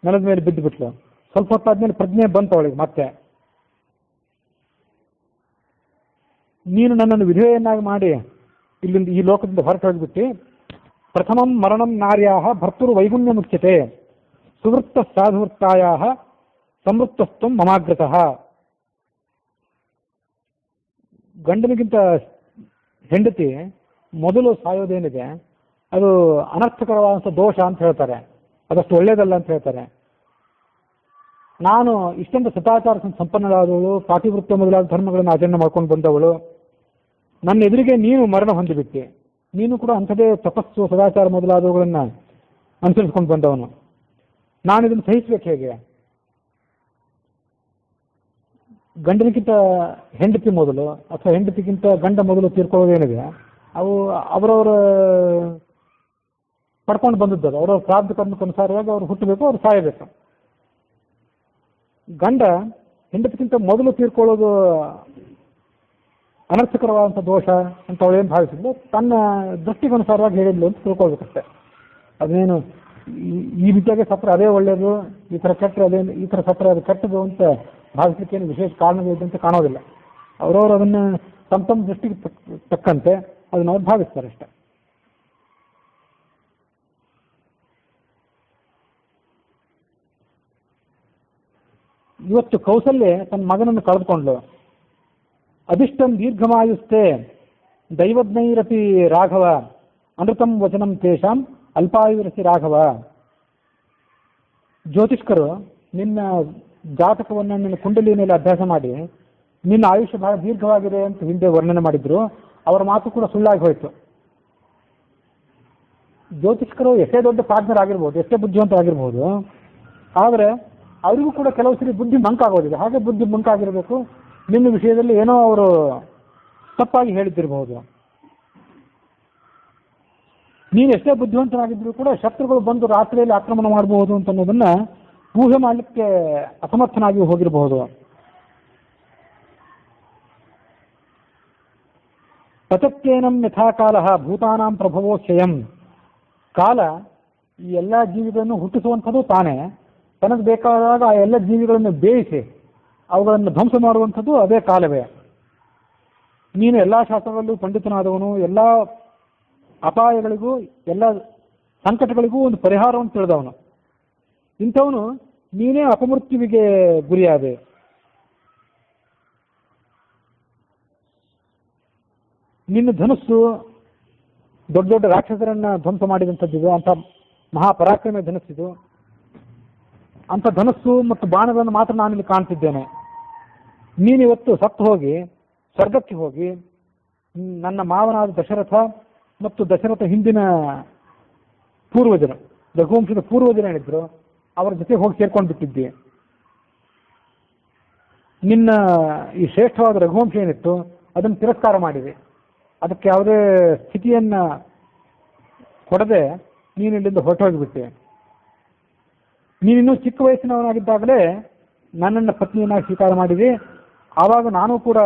ನೆಲದ ಮೇಲೆ ಬಿದ್ದು ಬಿಟ್ಲು. ಸ್ವಲ್ಪ ಹೊತ್ತಾದ್ಮೇಲೆ ಪ್ರಜ್ಞೆ ಬಂತು ಅವಳಿಗೆ ಮತ್ತೆ. ನೀನು ನನ್ನನ್ನು ವಿಧೇಯನ್ನಾಗಿ ಮಾಡಿ ಇಲ್ಲಿಂದ ಈ ಲೋಕದಿಂದ ಹೊರಟು ಹೋಗಿಬಿಟ್ಟು, ಪ್ರಥಮಂ ಮರಣಂ ನಾರ್ಯಾಹ ಭರ್ತೃ ವೈಗುಣ್ಯ ಮುಚ್ಯತೆ ಸುವೃತ್ತ ಸಾಧುವೃತ್ತಾಯಾಹ ಸಮೃತ್ತಸ್ತು ಮಮಾಗ್ರತಃ. ಗಂಡನಿಗಿಂತ ಹೆಂಡತಿ ಮೊದಲು ಸಾಯೋದೇನಿದೆ ಅದು ಅನರ್ಥಕರವಾದಂಥ ದೋಷ ಅಂತ ಹೇಳ್ತಾರೆ, ಅದಷ್ಟು ಒಳ್ಳೇದಲ್ಲ ಅಂತ ಹೇಳ್ತಾರೆ. ನಾನು ಇಷ್ಟೊಂದು ಸದಾಚಾರ ಸಂಪನ್ನಳಾದವಳು, ಪಾತಿವೃತ್ಯ ಮೊದಲಾದ ಧರ್ಮಗಳನ್ನು ಆಚರಣೆ ಮಾಡ್ಕೊಂಡು ಬಂದವಳು, ನನ್ನ ಎದುರಿಗೆ ನೀನು ಮರಣ ಹೊಂದಿಬಿಟ್ಟೆ. ನೀನು ಕೂಡ ಅಂಥದೇ ತಪಸ್ಸು ಸದಾಚಾರ ಮೊದಲಾದವುಗಳನ್ನು ಅನುಸರಿಸ್ಕೊಂಡು ಬಂದವನು. ನಾನು ಇದನ್ನು ಸಹಿಸ್ಬೇಕು ಹೇಗೆ? ಗಂಡನಿಗಿಂತ ಹೆಂಡತಿ ಮೊದಲು ಅಥವಾ ಹೆಂಡತಿಗಿಂತ ಗಂಡ ಮೊದಲು ತೀರ್ಕೊಳ್ಳೋದೇನಿದೆ ಅವು ಅವರವರ ಪಡ್ಕೊಂಡು ಬಂದದ್ದು. ಅವರವ್ರ ಪ್ರಾರಬ್ಧ ಕರ್ಮಕ್ಕನುಸಾರವಾಗಿ ಅವ್ರು ಹುಟ್ಟಬೇಕು, ಅವ್ರು ಸಾಯಬೇಕು. ಗಂಡ ಹೆಂಡತಿಗಿಂತ ಮೊದಲು ತೀರ್ಕೊಳ್ಳೋದು ಅನರ್ಥಕರವಾದಂಥ ದೋಷ ಅಂತ ಅವಳೇನು ಭಾವಿಸಿದ್ಲು, ತನ್ನ ದೃಷ್ಟಿಗನುಸಾರವಾಗಿ ಹೇಳಿದ್ಲು ಅಂತ ತಿಳ್ಕೊಳ್ಬೇಕಷ್ಟೆ. ಅದೇನು ಈ ರೀತಿಯಾಗಿ ಸತ್ರ ಅದೇ ಒಳ್ಳೆಯದು, ಈ ಥರ ಕೆಟ್ಟರೆ ಅದೇ, ಈ ಥರ ಸತ್ರ ಅದು ಕೆಟ್ಟದು ಅಂತ ಭಾವಿಸಲಿಕ್ಕೇನು ವಿಶೇಷ ಕಾರಣಗಳಿದೆ ಅಂತ ಕಾಣೋದಿಲ್ಲ. ಅವರವರು ಅದನ್ನು ತಮ್ಮ ತಮ್ಮ ದೃಷ್ಟಿಗೆ ತಕ್ಕಂತೆ ಅದನ್ನು ಅವ್ರು ಭಾವಿಸ್ತಾರೆ ಅಷ್ಟೆ. ಇವತ್ತು ಕೌಸಲ್ಯ ತನ್ನ ಮಗನನ್ನು ಕಳೆದುಕೊಂಡ್ಲು. ಅದಿಷ್ಟಂ ದೀರ್ಘಮಾಯುಸ್ತೆ ದೈವಜ್ಞೈರಪಿ ರಾಘವ ಅನೃತಂ ವಚನಂ ತೇಷಾಂ ಅಲ್ಪಾಯುರಸಿ ರಾಘವ. ಜ್ಯೋತಿಷ್ಕರು ನಿನ್ನ ಜಾತಕವನ್ನು ನಿನ್ನ ಕುಂಡಲಿಯಲ್ಲಿ ಅಭ್ಯಾಸ ಮಾಡಿ ನಿನ್ನ ಆಯುಷ್ಯ ಬಹಳ ದೀರ್ಘವಾಗಿದೆ ಅಂತ ಹಿಂದೆ ವರ್ಣನೆ ಮಾಡಿದ್ರು. ಅವರ ಮಾತು ಕೂಡ ಸುಳ್ಳಾಗಿ ಹೋಯಿತು. ಜ್ಯೋತಿಷ್ಕರು ಎಷ್ಟೇ ದೊಡ್ಡ ಪ್ರಾಜ್ಞರಾಗಿರ್ಬೋದು, ಎಷ್ಟೇ ಬುದ್ಧಿವಂತರಾಗಿರ್ಬೋದು, ಆದರೆ ಅವರಿಗೂ ಕೂಡ ಕೆಲವು ಸರಿ ಬುದ್ಧಿ ಮಂಕಾಗೋದಿದೆ. ಹಾಗೆ ಬುದ್ಧಿ ಮಂಕಾಗಿರಬೇಕು. ನಿನ್ನ ವಿಷಯದಲ್ಲಿ ಏನೋ ಅವರು ತಪ್ಪಾಗಿ ಹೇಳಿದ್ದಿರಬಹುದು. ನೀನು ಎಷ್ಟೇ ಬುದ್ಧಿವಂತನಾಗಿದ್ರು ಕೂಡ ಶತ್ರುಗಳು ಬಂದು ರಾತ್ರಿಯಲ್ಲಿ ಆಕ್ರಮಣ ಮಾಡಬಹುದು ಅಂತ ಅನ್ನೋದನ್ನ ಊಹೆ ಮಾಡಲಿಕ್ಕೆ ಅಸಮರ್ಥನಾಗಿ ಹೋಗಿರಬಹುದು. ಪಚತ್ಯೇನಂ ಯಥಾಕಾಲ ಭೂತಾನಾಂ ಪ್ರಭವೋ ಕ್ಷಯಂ. ಕಾಲ ಈ ಎಲ್ಲ ಜೀವಿಗಳನ್ನು ಹುಟ್ಟಿಸುವಂಥದ್ದು ತಾನೇ, ತನಗೆ ಬೇಕಾದಾಗ ಆ ಎಲ್ಲ ಜೀವಿಗಳನ್ನು ಬೇಯಿಸಿ ಅವುಗಳನ್ನು ಧ್ವಂಸ ಮಾಡುವಂಥದ್ದು ಅದೇ ಕಾಲವೇ. ನೀನು ಎಲ್ಲ ಶಾಸ್ತ್ರಗಳಲ್ಲೂ ಪಂಡಿತನಾದವನು, ಎಲ್ಲ ಅಪಾಯಗಳಿಗೂ ಎಲ್ಲ ಸಂಕಟಗಳಿಗೂ ಒಂದು ಪರಿಹಾರವನ್ನು ತಿಳಿದವನು. ಇಂಥವನು ನೀನೇ ಅಪಮೃತ್ಯುವಿಗೆ ಗುರಿಯಾದೆ. ನಿನ್ನ ಧನುಸ್ಸು ದೊಡ್ಡ ದೊಡ್ಡ ರಾಕ್ಷಸರನ್ನ ಧ್ವಂಸ ಮಾಡಿದಂಥದ್ದು, ಅಂಥ ಮಹಾಪರಾಕ್ರಮ ಧನಸ್ಸಿದು. ಅಂಥ ಧನಸ್ಸು ಮತ್ತು ಬಾಣಗಳನ್ನು ಮಾತ್ರ ನಾನಿಲ್ಲಿ ಕಾಣ್ತಿದ್ದೇನೆ. ನೀನಿವತ್ತು ಸತ್ತು ಹೋಗಿ ಸ್ವರ್ಗಕ್ಕೆ ಹೋಗಿ ನನ್ನ ಮಾವನಾದ ದಶರಥ ಮತ್ತು ದಶರಥ ಹಿಂದಿನ ಪೂರ್ವಜರು, ರಘುವಂಶದ ಪೂರ್ವಜರು ಏನಿದ್ರು ಅವರ ಜೊತೆ ಹೋಗಿ ಸೇರ್ಕೊಂಡು ಬಿಟ್ಟಿದ್ದೆ. ನಿನ್ನ ಈ ಶ್ರೇಷ್ಠವಾದ ರಘುವಂಶ ಏನಿತ್ತು ಅದನ್ನು ತಿರಸ್ಕಾರ ಮಾಡಿದೆ. ಅದಕ್ಕೆ ಯಾವುದೇ ಸ್ಥಿತಿಯನ್ನ ಕೊಡದೆ ನೀನು ಇಲ್ಲಿಂದ ಹೊರಟೋಗಿಬಿಟ್ಟೆ. ನೀನಿನ್ನೂ ಚಿಕ್ಕ ವಯಸ್ಸಿನವನಾಗಿದ್ದಾಗಲೇ ನನ್ನನ್ನು ಪತ್ನಿಯನ್ನಾಗಿ ಸ್ವೀಕಾರ ಮಾಡಿದೆ. ಆವಾಗ ನಾನು ಕೂಡ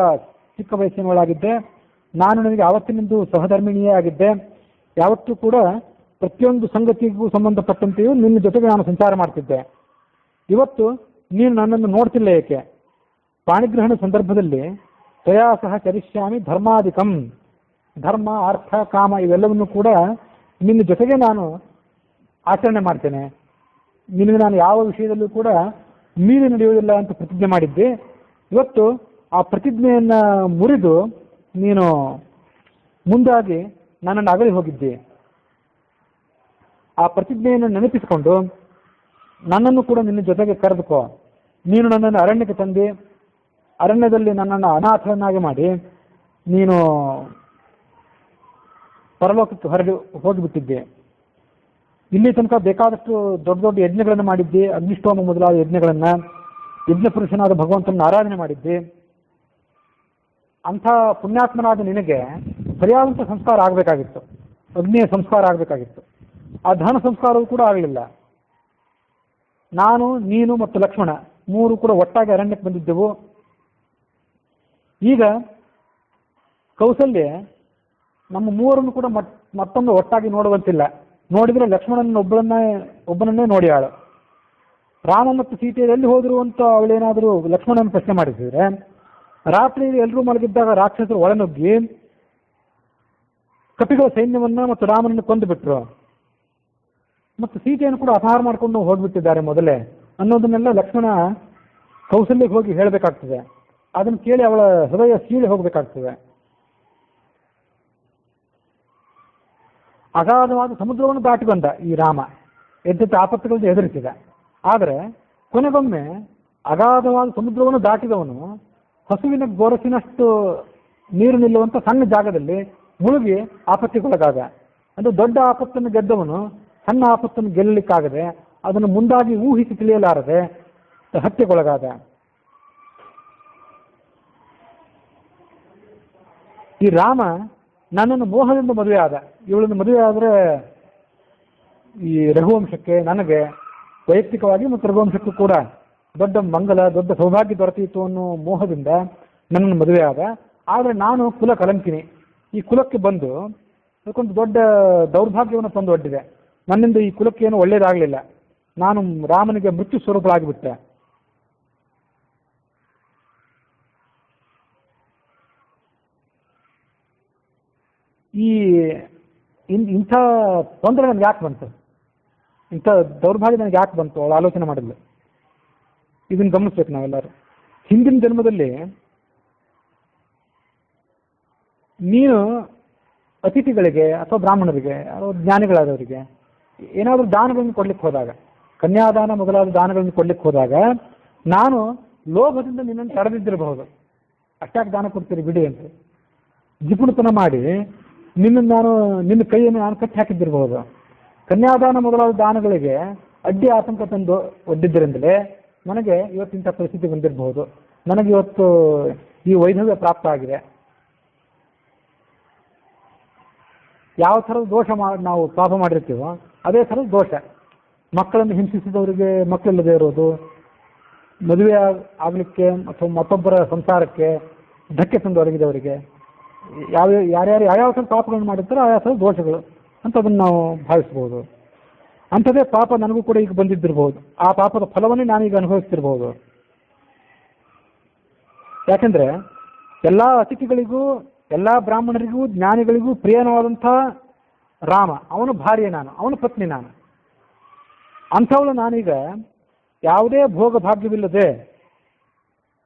ಚಿಕ್ಕ ವಯಸ್ಸಿನವಳಾಗಿದ್ದೆ. ನಾನು ನನಗೆ ಆವತ್ತಿನಿಂದ ಸಹಧರ್ಮಿಣಿಯೇ ಆಗಿದ್ದೆ. ಯಾವತ್ತೂ ಕೂಡ ಪ್ರತಿಯೊಂದು ಸಂಗತಿಗೂ ಸಂಬಂಧಪಟ್ಟಂತೆಯೂ ನಿನ್ನ ಜೊತೆಗೆ ನಾನು ಸಂಚಾರ ಮಾಡ್ತಿದ್ದೆ. ಇವತ್ತು ನೀನು ನನ್ನನ್ನು ನೋಡ್ತಿಲ್ಲ ಏಕೆ? ಪಾಣಿಗ್ರಹಣ ಸಂದರ್ಭದಲ್ಲಿ ತ್ವಯಾ ಸಹ ಚರಿಷ್ಯಾಮಿ ಧರ್ಮಾಧಿಕಂ. ಧರ್ಮ, ಅರ್ಥ, ಕಾಮ ಇವೆಲ್ಲವನ್ನು ಕೂಡ ನಿನ್ನ ಜೊತೆಗೆ ನಾನು ಆಚರಣೆ ಮಾಡ್ತೇನೆ. ನಿನಗೆ ನಾನು ಯಾವ ವಿಷಯದಲ್ಲೂ ಕೂಡ ಮೀರಿ ನಡೆಯುವುದಿಲ್ಲ ಅಂತ ಪ್ರತಿಜ್ಞೆ ಮಾಡಿದ್ದೆ. ಇವತ್ತು ಆ ಪ್ರತಿಜ್ಞೆಯನ್ನ ಮುರಿದು ನೀನು ಮುಂದಾಗಿ ನನ್ನನ್ನು ಅಗಲಿ ಹೋಗಿದ್ದೆ. ಆ ಪ್ರತಿಜ್ಞೆಯನ್ನು ನೆನಪಿಸಿಕೊಂಡು ನನ್ನನ್ನು ಕೂಡ ನಿನ್ನ ಜೊತೆಗೆ ಕರೆದುಕೋ. ನೀನು ನನ್ನನ್ನು ಅರಣ್ಯಕ್ಕೆ ತಂದು ಅರಣ್ಯದಲ್ಲಿ ನನ್ನನ್ನು ಅನಾಥವನ್ನಾಗಿ ಮಾಡಿ ನೀನು ಪರಲೋಕಕ್ಕೆ ಹೊರಗೆ ಹೋಗಿಬಿಟ್ಟಿದ್ದೆ. ಇಲ್ಲಿ ತನಕ ಬೇಕಾದಷ್ಟು ದೊಡ್ಡ ದೊಡ್ಡ ಯಜ್ಞಗಳನ್ನು ಮಾಡಿದ್ದೆ. ಅಗ್ನಿಷ್ಠೋಮ ಮೊದಲಾದ ಯಜ್ಞಗಳನ್ನು, ಯಜ್ಞ ಪುರುಷನಾದ ಭಗವಂತನ ಆರಾಧನೆ ಮಾಡಿದ್ದೆ. ಅಂಥ ಪುಣ್ಯಾತ್ಮನಾದ ನಿನಗೆ ಸರಿಯಾದಂಥ ಸಂಸ್ಕಾರ ಆಗಬೇಕಾಗಿತ್ತು. ಅಗ್ನಿಯ ಸಂಸ್ಕಾರ ಆಗಬೇಕಾಗಿತ್ತು. ಆ ದಹನ ಸಂಸ್ಕಾರವೂ ಕೂಡ ಆಗಲಿಲ್ಲ. ನಾನು, ನೀನು ಮತ್ತು ಲಕ್ಷ್ಮಣ ಮೂರು ಕೂಡ ಒಟ್ಟಾಗಿ ಅರಣ್ಯಕ್ಕೆ ಬಂದಿದ್ದೆವು. ಈಗ ಕೌಸಲ್ಯ ನಮ್ಮ ಮೂವರನ್ನು ಕೂಡ ಮತ್ತೊಮ್ಮೆ ಒಟ್ಟಾಗಿ ನೋಡುವಂತಿಲ್ಲ. ನೋಡಿದರೆ ಲಕ್ಷ್ಮಣನ ಒಬ್ಬನನ್ನೇ ನೋಡಿಯಾಳು. ರಾಮ ಮತ್ತು ಸೀತೆ ಎಲ್ಲಿ ಹೋದ್ರು ಅಂತ ಅವಳೇನಾದರೂ ಲಕ್ಷ್ಮಣನ ಪ್ರಶ್ನೆ ಮಾಡಿಸಿದ್ರೆ, ರಾತ್ರಿ ಎಲ್ಲರೂ ಮಲಗಿದ್ದಾಗ ರಾಕ್ಷಸರು ಒಳನುಗ್ಗಿ ಕಪಿಗಳ ಸೈನ್ಯವನ್ನ ಮತ್ತು ರಾಮನನ್ನು ಕೊಂದು ಬಿಟ್ರು. ಮತ್ತು ಸೀತೆಯನ್ನು ಕೂಡ ಅಪಹಾರ ಮಾಡಿಕೊಂಡು ಹೋಗ್ಬಿಟ್ಟಿದ್ದಾರೆ ಮೊದಲೇ ಅನ್ನೋದನ್ನೆಲ್ಲ ಲಕ್ಷ್ಮಣ ಕೌಸಲ್ಯಕ್ಕೆ ಹೋಗಿ ಹೇಳಬೇಕಾಗ್ತದೆ. ಅದನ್ನು ಕೇಳಿ ಅವಳ ಹೃದಯ ಸೀಳಿ ಹೋಗಬೇಕಾಗ್ತದೆ. ಅಗಾಧವಾದ ಸಮುದ್ರವನ್ನು ದಾಟಿ ಬಂದ ಈ ರಾಮ, ಎದ್ದೆತ್ತ ಆಪತ್ತುಗಳನ್ನು ಎದುರಿಸಿದ. ಆದರೆ ಕೊನೆಗೊಮ್ಮೆ ಅಗಾಧವಾದ ಸಮುದ್ರವನ್ನು ದಾಟಿದವನು ಹಸುವಿನ ಗೊರಸಿನಷ್ಟು ನೀರು ನಿಲ್ಲುವಂಥ ಸಣ್ಣ ಜಾಗದಲ್ಲಿ ಮುಳುಗಿ ಆಪತ್ತಿಗೊಳಗಾದ. ಅಂದರೆ ದೊಡ್ಡ ಆಪತ್ತನ್ನು ಗೆದ್ದವನು ಸಣ್ಣ ಆಪತ್ತನ್ನು ಗೆಲ್ಲಲಿಕ್ಕಾಗದೆ ಅದನ್ನು ಮುಂದಾಗಿ ಊಹಿಸಿ ತಿಳಿಯಲಾರದೆ ಹತ್ಯೆಗೊಳಗಾದ. ಈ ರಾಮ ನನ್ನನ್ನು ಮೋಹದಿಂದ ಮದುವೆ ಆದ. ಇವಳನ್ನು ಮದುವೆ ಆದರೆ ಈ ರಘುವಂಶಕ್ಕೆ, ನನಗೆ ವೈಯಕ್ತಿಕವಾಗಿ ಮತ್ತು ರಘುವಂಶಕ್ಕೂ ಕೂಡ ದೊಡ್ಡ ಮಂಗಲ, ದೊಡ್ಡ ಸೌಭಾಗ್ಯ ದೊರೆತಿತ್ತು ಅನ್ನೋ ಮೋಹದಿಂದ ನನ್ನನ್ನು ಮದುವೆ ಆದ. ಆದರೆ ನಾನು ಕುಲ ಕಲಂಕಿನಿ. ಈ ಕುಲಕ್ಕೆ ಬಂದು ಅದಕ್ಕೊಂದು ದೊಡ್ಡ ದೌರ್ಭಾಗ್ಯವನ್ನು ತಂದು ಒಡ್ಡಿದೆ. ನನ್ನಿಂದ ಈ ಕುಲಕ್ಕೆ ಏನು ಒಳ್ಳೆಯದಾಗಲಿಲ್ಲ. ನಾನು ರಾಮನಿಗೆ ಮೃತ್ಯು ಸ್ವರೂಪಳಾಗಿಬಿಟ್ಟೆ. ಈ ಇಂಥ ತೊಂದರೆ ನನಗೆ ಯಾಕೆ ಬಂತು, ಇಂಥ ದೌರ್ಭಾಗ್ಯ ನನಗೆ ಯಾಕೆ ಬಂತು ಅವಳು ಆಲೋಚನೆ ಮಾಡಿದ್ಲು. ಇದನ್ನು ಗಮನಿಸ್ಬೇಕು ನಾವೆಲ್ಲರೂ. ಹಿಂದಿನ ಜನ್ಮದಲ್ಲಿ ನೀನು ಅತಿಥಿಗಳಿಗೆ ಅಥವಾ ಬ್ರಾಹ್ಮಣರಿಗೆ ಅಥವಾ ಜ್ಞಾನಿಗಳಾದವರಿಗೆ ಏನಾದರೂ ದಾನಗಳನ್ನು ಕೊಡ್ಲಿಕ್ಕೆ ಹೋದಾಗ, ಕನ್ಯಾದಾನ ಮೊದಲಾದ ದಾನಗಳನ್ನು ಕೊಡ್ಲಿಕ್ಕೆ ಹೋದಾಗ ನಾನು ಲೋಭದಿಂದ ನಿನ್ನನ್ನು ತಡೆದಿದ್ದಿರಬಹುದು. ಅಷ್ಟಾಗಿ ದಾನ ಕೊಡ್ತೀರಿ ಬಿಡಿ ಅಂತ ಜಿಪುಣತನ ಮಾಡಿ ನಿನ್ನ ಕೈಯನ್ನು ನಾನು ಕಟ್ಟಿ ಹಾಕಿದ್ದಿರಬಹುದು. ಕನ್ಯಾದಾನ ಮೊದಲಾದ ದಾನಗಳಿಗೆ ಅಡ್ಡಿ ಆತಂಕ ತಂದು ಒಡ್ಡಿದ್ದರಿಂದಲೇ ನನಗೆ ಇವತ್ತಿಂಥ ಪರಿಸ್ಥಿತಿ ಬಂದಿರಬಹುದು. ನನಗೆ ಇವತ್ತು ಈ ವೈಧವ್ಯ ಪ್ರಾಪ್ತ ಆಗಿದೆ. ಯಾವ ಥರದ ದೋಷ ನಾವು ಪಾಪ ಮಾಡಿರ್ತೀವೋ ಅದೇ ಥರದ ದೋಷ. ಮಕ್ಕಳನ್ನು ಹಿಂಸಿಸಿದವರಿಗೆ ಮಕ್ಕಳಿಲ್ಲದೆ ಇರೋದು, ಮದುವೆ ಆಗಲಿಕ್ಕೆ ಅಥವಾ ಮತ್ತೊಬ್ಬರ ಸಂಸಾರಕ್ಕೆ ಧಕ್ಕೆ ತಂದು ಒದಗಿದವರಿಗೆ ಯಾರ್ಯಾರು ಯಾವ್ಯಾವ ಥರ ಪಾಪಗಳನ್ನು ಮಾಡಿರ್ತಾರೋ ಆಯಾ ಥರದ ದೋಷಗಳು ಅಂತ ಅದನ್ನು ನಾವು ಭಾವಿಸ್ಬೋದು. ಅಂಥದ್ದೇ ಪಾಪ ನನಗೂ ಕೂಡ ಈಗ ಬಂದಿದ್ದಿರ್ಬೋದು. ಆ ಪಾಪದ ಫಲವನ್ನೇ ನಾನೀಗ ಅನುಭವಿಸ್ತಿರ್ಬೋದು. ಯಾಕೆಂದರೆ ಎಲ್ಲ ಅತಿಥಿಗಳಿಗೂ, ಎಲ್ಲ ಬ್ರಾಹ್ಮಣರಿಗೂ, ಜ್ಞಾನಿಗಳಿಗೂ ಪ್ರಿಯನವಾದಂಥ ರಾಮ, ಅವನು ಭಾರ್ಯೆ ನಾನು, ಅವನ ಪತ್ನಿ ನಾನು. ಅಂಥವಳು ನಾನೀಗ ಯಾವುದೇ ಭೋಗಭಾಗ್ಯವಿಲ್ಲದೆ,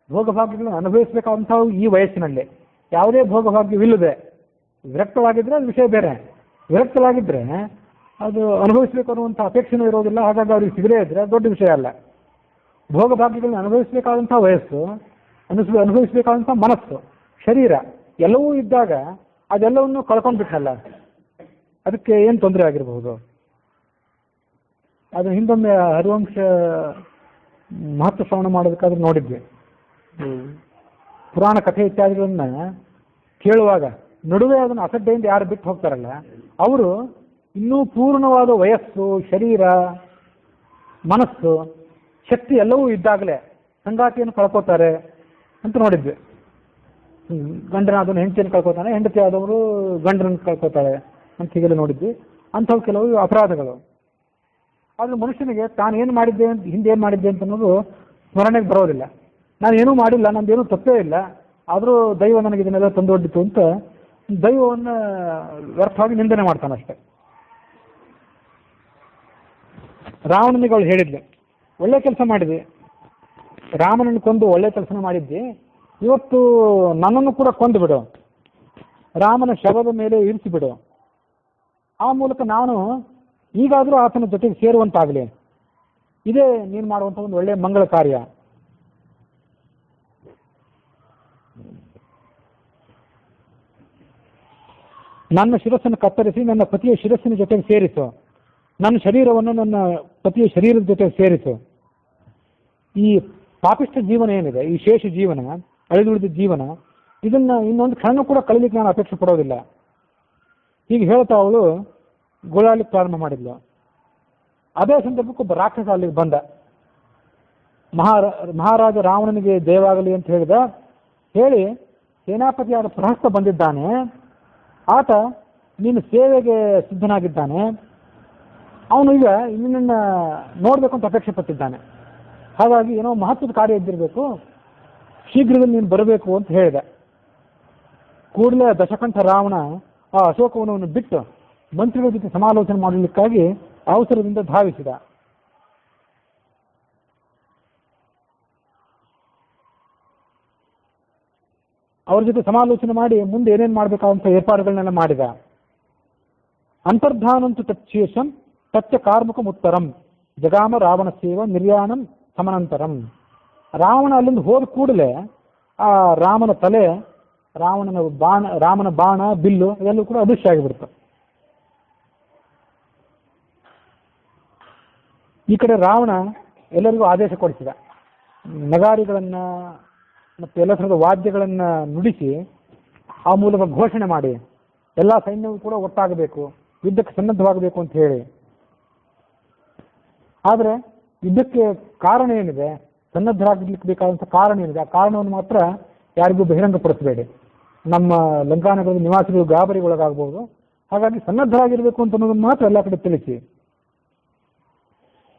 ಭೋಗಭಾಗ್ಯಗಳನ್ನು ಅನುಭವಿಸಬೇಕಾದಂಥವು ಈ ವಯಸ್ಸಿನಲ್ಲಿ ಯಾವುದೇ ಭೋಗಭಾಗ್ಯವಿಲ್ಲದೆ ವಿರಕ್ತವಾಗಿದ್ದರೆ ಅದು ವಿಷಯ ಬೇರೆ. ವಿರಕ್ತವಾಗಿದ್ದರೆ ಅದು ಅನುಭವಿಸಬೇಕು ಅನ್ನುವಂಥ ಅಪೇಕ್ಷೆನೂ ಇರೋದಿಲ್ಲ. ಹಾಗಾಗಿ ಅವ್ರಿಗೆ ಸಿಗದೇ ಇದ್ದರೆ ದೊಡ್ಡ ವಿಷಯ ಅಲ್ಲ. ಭೋಗಭಾಗ್ಯಗಳನ್ನ ಅನುಭವಿಸಬೇಕಾದಂಥ ವಯಸ್ಸು, ಅನುಭವಿಸಬೇಕಾದಂಥ ಮನಸ್ಸು, ಶರೀರ ಎಲ್ಲವೂ ಇದ್ದಾಗ ಅದೆಲ್ಲವನ್ನು ಕಳ್ಕೊಂಡ್ಬಿಟ್ಟಲ್ಲ, ಅದಕ್ಕೆ ಏನು ತೊಂದರೆ ಆಗಿರಬಹುದು. ಅದು ಹಿಂದೊಮ್ಮೆ ಹರಿವಂಶ ಮಹತ್ವ ಶ್ರವಣ ಮಾಡೋದಕ್ಕಾದ್ರೂ ನೋಡಿದ್ವಿ. ಪುರಾಣ ಕಥೆ ಇತ್ಯಾದಿಗಳನ್ನ ಕೇಳುವಾಗ ನಡುವೆ ಅದನ್ನು ಅಸಡ್ಡೆಯಿಂದ ಯಾರು ಬಿಟ್ಟು ಹೋಗ್ತಾರಲ್ಲ, ಅವರು ಇನ್ನೂ ಪೂರ್ಣವಾದ ವಯಸ್ಸು, ಶರೀರ, ಮನಸ್ಸು, ಶಕ್ತಿ ಎಲ್ಲವೂ ಇದ್ದಾಗಲೇ ಸಂಗಾತಿಯನ್ನು ಕಳ್ಕೋತಾರೆ ಅಂತ ನೋಡಿದ್ವಿ. ಗಂಡನಾದವನು ಹೆಂಡತಿಯನ್ನು ಕಳ್ಕೊತಾನೆ, ಹೆಂಡತಿ ಆದವರು ಗಂಡನನ್ನು ಕಳ್ಕೊತಾಳೆ ಅಂತ ಹೀಗೆಲ್ಲ ನೋಡಿದ್ವಿ. ಅಂಥವು ಕೆಲವು ಅಪರಾಧಗಳು. ಆದರೆ ಮನುಷ್ಯನಿಗೆ ತಾನು ಏನು ಮಾಡಿದ್ದೆ ಅಂತ, ಹಿಂದೆ ಏನು ಮಾಡಿದ್ದೆ ಅಂತ ಅನ್ನೋದು ಸ್ಮರಣೆಗೆ ಬರೋದಿಲ್ಲ. ನಾನು ಏನೂ ಮಾಡಿಲ್ಲ, ನಂದೇನೂ ತಪ್ಪೇ ಇಲ್ಲ, ಆದರೂ ದೈವ ನನಗೆ ಇದನ್ನೆಲ್ಲ ತಂದೊಡ್ಡಿತು ಅಂತ ದೈವವನ್ನು ವ್ಯರ್ಥವಾಗಿ ನಿಂದನೆ ಮಾಡ್ತಾನಷ್ಟೆ. ರಾವಣನಿಗೆ ಅವಳು ಹೇಳಿದ್ಲು, ಒಳ್ಳೆ ಕೆಲಸ ಮಾಡಿದ್ವಿ, ರಾಮನನ್ನು ಕೊಂದು ಒಳ್ಳೆ ಕೆಲಸ ಮಾಡಿದ್ದಿ, ಇವತ್ತು ನನ್ನನ್ನು ಕೂಡ ಕೊಂದು ಬಿಡು, ರಾಮನ ಶವದ ಮೇಲೆ ಇರಿಸಿಬಿಡು, ಆ ಮೂಲಕ ನಾನು ಈಗಾದರೂ ಆತನ ಜೊತೆಗೆ ಸೇರುವಂತಾಗಲಿ, ಇದೇ ನೀನು ಮಾಡುವಂಥ ಒಂದು ಒಳ್ಳೆಯ ಮಂಗಳ ಕಾರ್ಯ. ನನ್ನ ಶಿರಸ್ಸನ್ನು ಕತ್ತರಿಸಿ ನನ್ನ ಪತಿಯ ಶಿರಸ್ಸಿನ ಜೊತೆಗೆ ಸೇರಿಸು, ನನ್ನ ಶರೀರವನ್ನು ನನ್ನ ಪತಿಯ ಶರೀರದ ಜೊತೆಗೆ ಸೇರಿಸು. ಈ ಪಾಪಿಷ್ಠ ಜೀವನ ಏನಿದೆ, ಈ ಶೇಷ ಜೀವನ, ಅಳಿದುಳಿದ ಜೀವನ, ಇದನ್ನು ಇನ್ನೊಂದು ಕ್ಷಣ ಕೂಡ ಕಳೀಲಿಕ್ಕೆ ನಾನು ಅಪೇಕ್ಷೆ ಪಡೋದಿಲ್ಲ. ಹೀಗೆ ಹೇಳ್ತಾ ಅವಳು ಗೋಳಾಡ್ಲಿಕ್ಕೆ ಪ್ರಾರಂಭ ಮಾಡಿದ್ಲು. ಅದೇ ಸಂದರ್ಭಕ್ಕೆ ಒಬ್ಬ ರಾಕ್ಷಸ ಅಲ್ಲಿಗೆ ಬಂದ. ಮಹಾರಾಜ ರಾವಣನಿಗೆ ಜಯವಾಗಲಿ ಅಂತ ಹೇಳಿದ. ಹೇಳಿ ಸೇನಾಪತಿಯಾದ ಪ್ರಹಸ್ತ ಬಂದಿದ್ದಾನೆ, ಆತ ನಿನ್ನ ಸೇವೆಗೆ ಸಿದ್ಧನಾಗಿದ್ದಾನೆ, ಅವನು ಈಗ ನಿನ್ನನ್ನು ನೋಡಬೇಕು ಅಂತ ಅಪೇಕ್ಷೆ ಪಟ್ಟಿದ್ದಾನೆ, ಹಾಗಾಗಿ ಏನೋ ಮಹತ್ವದ ಕಾರ್ಯ ಇದ್ದಿರಬೇಕು, ಶೀಘ್ರದಲ್ಲಿ ನೀನು ಬರಬೇಕು ಅಂತ ಹೇಳಿದೆ. ಕೂಡಲೇ ದಶಕಂಠ ರಾವಣ ಆ ಅಶೋಕವನವನ್ನು ಬಿಟ್ಟು ಮಂತ್ರಿಗಳ ಜೊತೆ ಸಮಾಲೋಚನೆ ಮಾಡಲಿಕ್ಕಾಗಿ ಅವಸರದಿಂದ ಧಾವಿಸಿದ. ಅವ್ರ ಜೊತೆ ಸಮಾಲೋಚನೆ ಮಾಡಿ ಮುಂದೆ ಏನೇನು ಮಾಡಬೇಕಾದಂಥ ಏರ್ಪಾಡುಗಳನ್ನೆಲ್ಲ ಮಾಡಿದ. ಅಂತರ್ಧಾನಂತು ತಚ್ಚೇಷಂ ತಚ್ಚ ಕಾರ್ಮುಕಂ ಉತ್ತರಂ ಜಗಾಮ ರಾವಣ ಸೇವ ನಿರ್ಯಾಣಂ ಸಮನಂತರಂ. ರಾವಣ ಅಲ್ಲಿಂದ ಹೋದ ಕೂಡಲೇ ಆ ರಾಮನ ತಲೆ, ರಾಮನ ಬಾಣ, ಬಿಲ್ಲು ಇದೆಲ್ಲೂ ಕೂಡ ಅದೃಶ್ಯ ಆಗಿಬಿಡ್ತು. ಈ ಕಡೆ ರಾವಣ ಎಲ್ಲರಿಗೂ ಆದೇಶ ಕೊಡಿಸಿದ. ನಗಾರಿಗಳನ್ನು ಮತ್ತು ಎಲ್ಲ ಥರದ ವಾದ್ಯಗಳನ್ನು ನುಡಿಸಿ ಆ ಮೂಲಕ ಘೋಷಣೆ ಮಾಡಿ ಎಲ್ಲ ಸೈನ್ಯವೂ ಕೂಡ ಒಟ್ಟಾಗಬೇಕು, ಯುದ್ಧಕ್ಕೆ ಸನ್ನದ್ಧವಾಗಬೇಕು ಅಂತ ಹೇಳಿ. ಆದರೆ ಯುದ್ಧಕ್ಕೆ ಕಾರಣ ಏನಿದೆ, ಸನ್ನದ್ಧರಾಗಲಿಕ್ಕೆ ಬೇಕಾದಂಥ ಕಾರಣ ಏನಿದೆ, ಆ ಕಾರಣವನ್ನು ಮಾತ್ರ ಯಾರಿಗೂ ಬಹಿರಂಗಪಡಿಸಬೇಡಿ. ನಮ್ಮ ಲಂಕಾನಗರದ ನಿವಾಸಿಗಳು ಗಾಬರಿಗೊಳಗಾಗಬಹುದು. ಹಾಗಾಗಿ ಸನ್ನದ್ಧರಾಗಿರಬೇಕು ಅಂತ ಅನ್ನೋದನ್ನು ಮಾತ್ರ ಎಲ್ಲ ಕಡೆ ತಿಳಿಸಿ.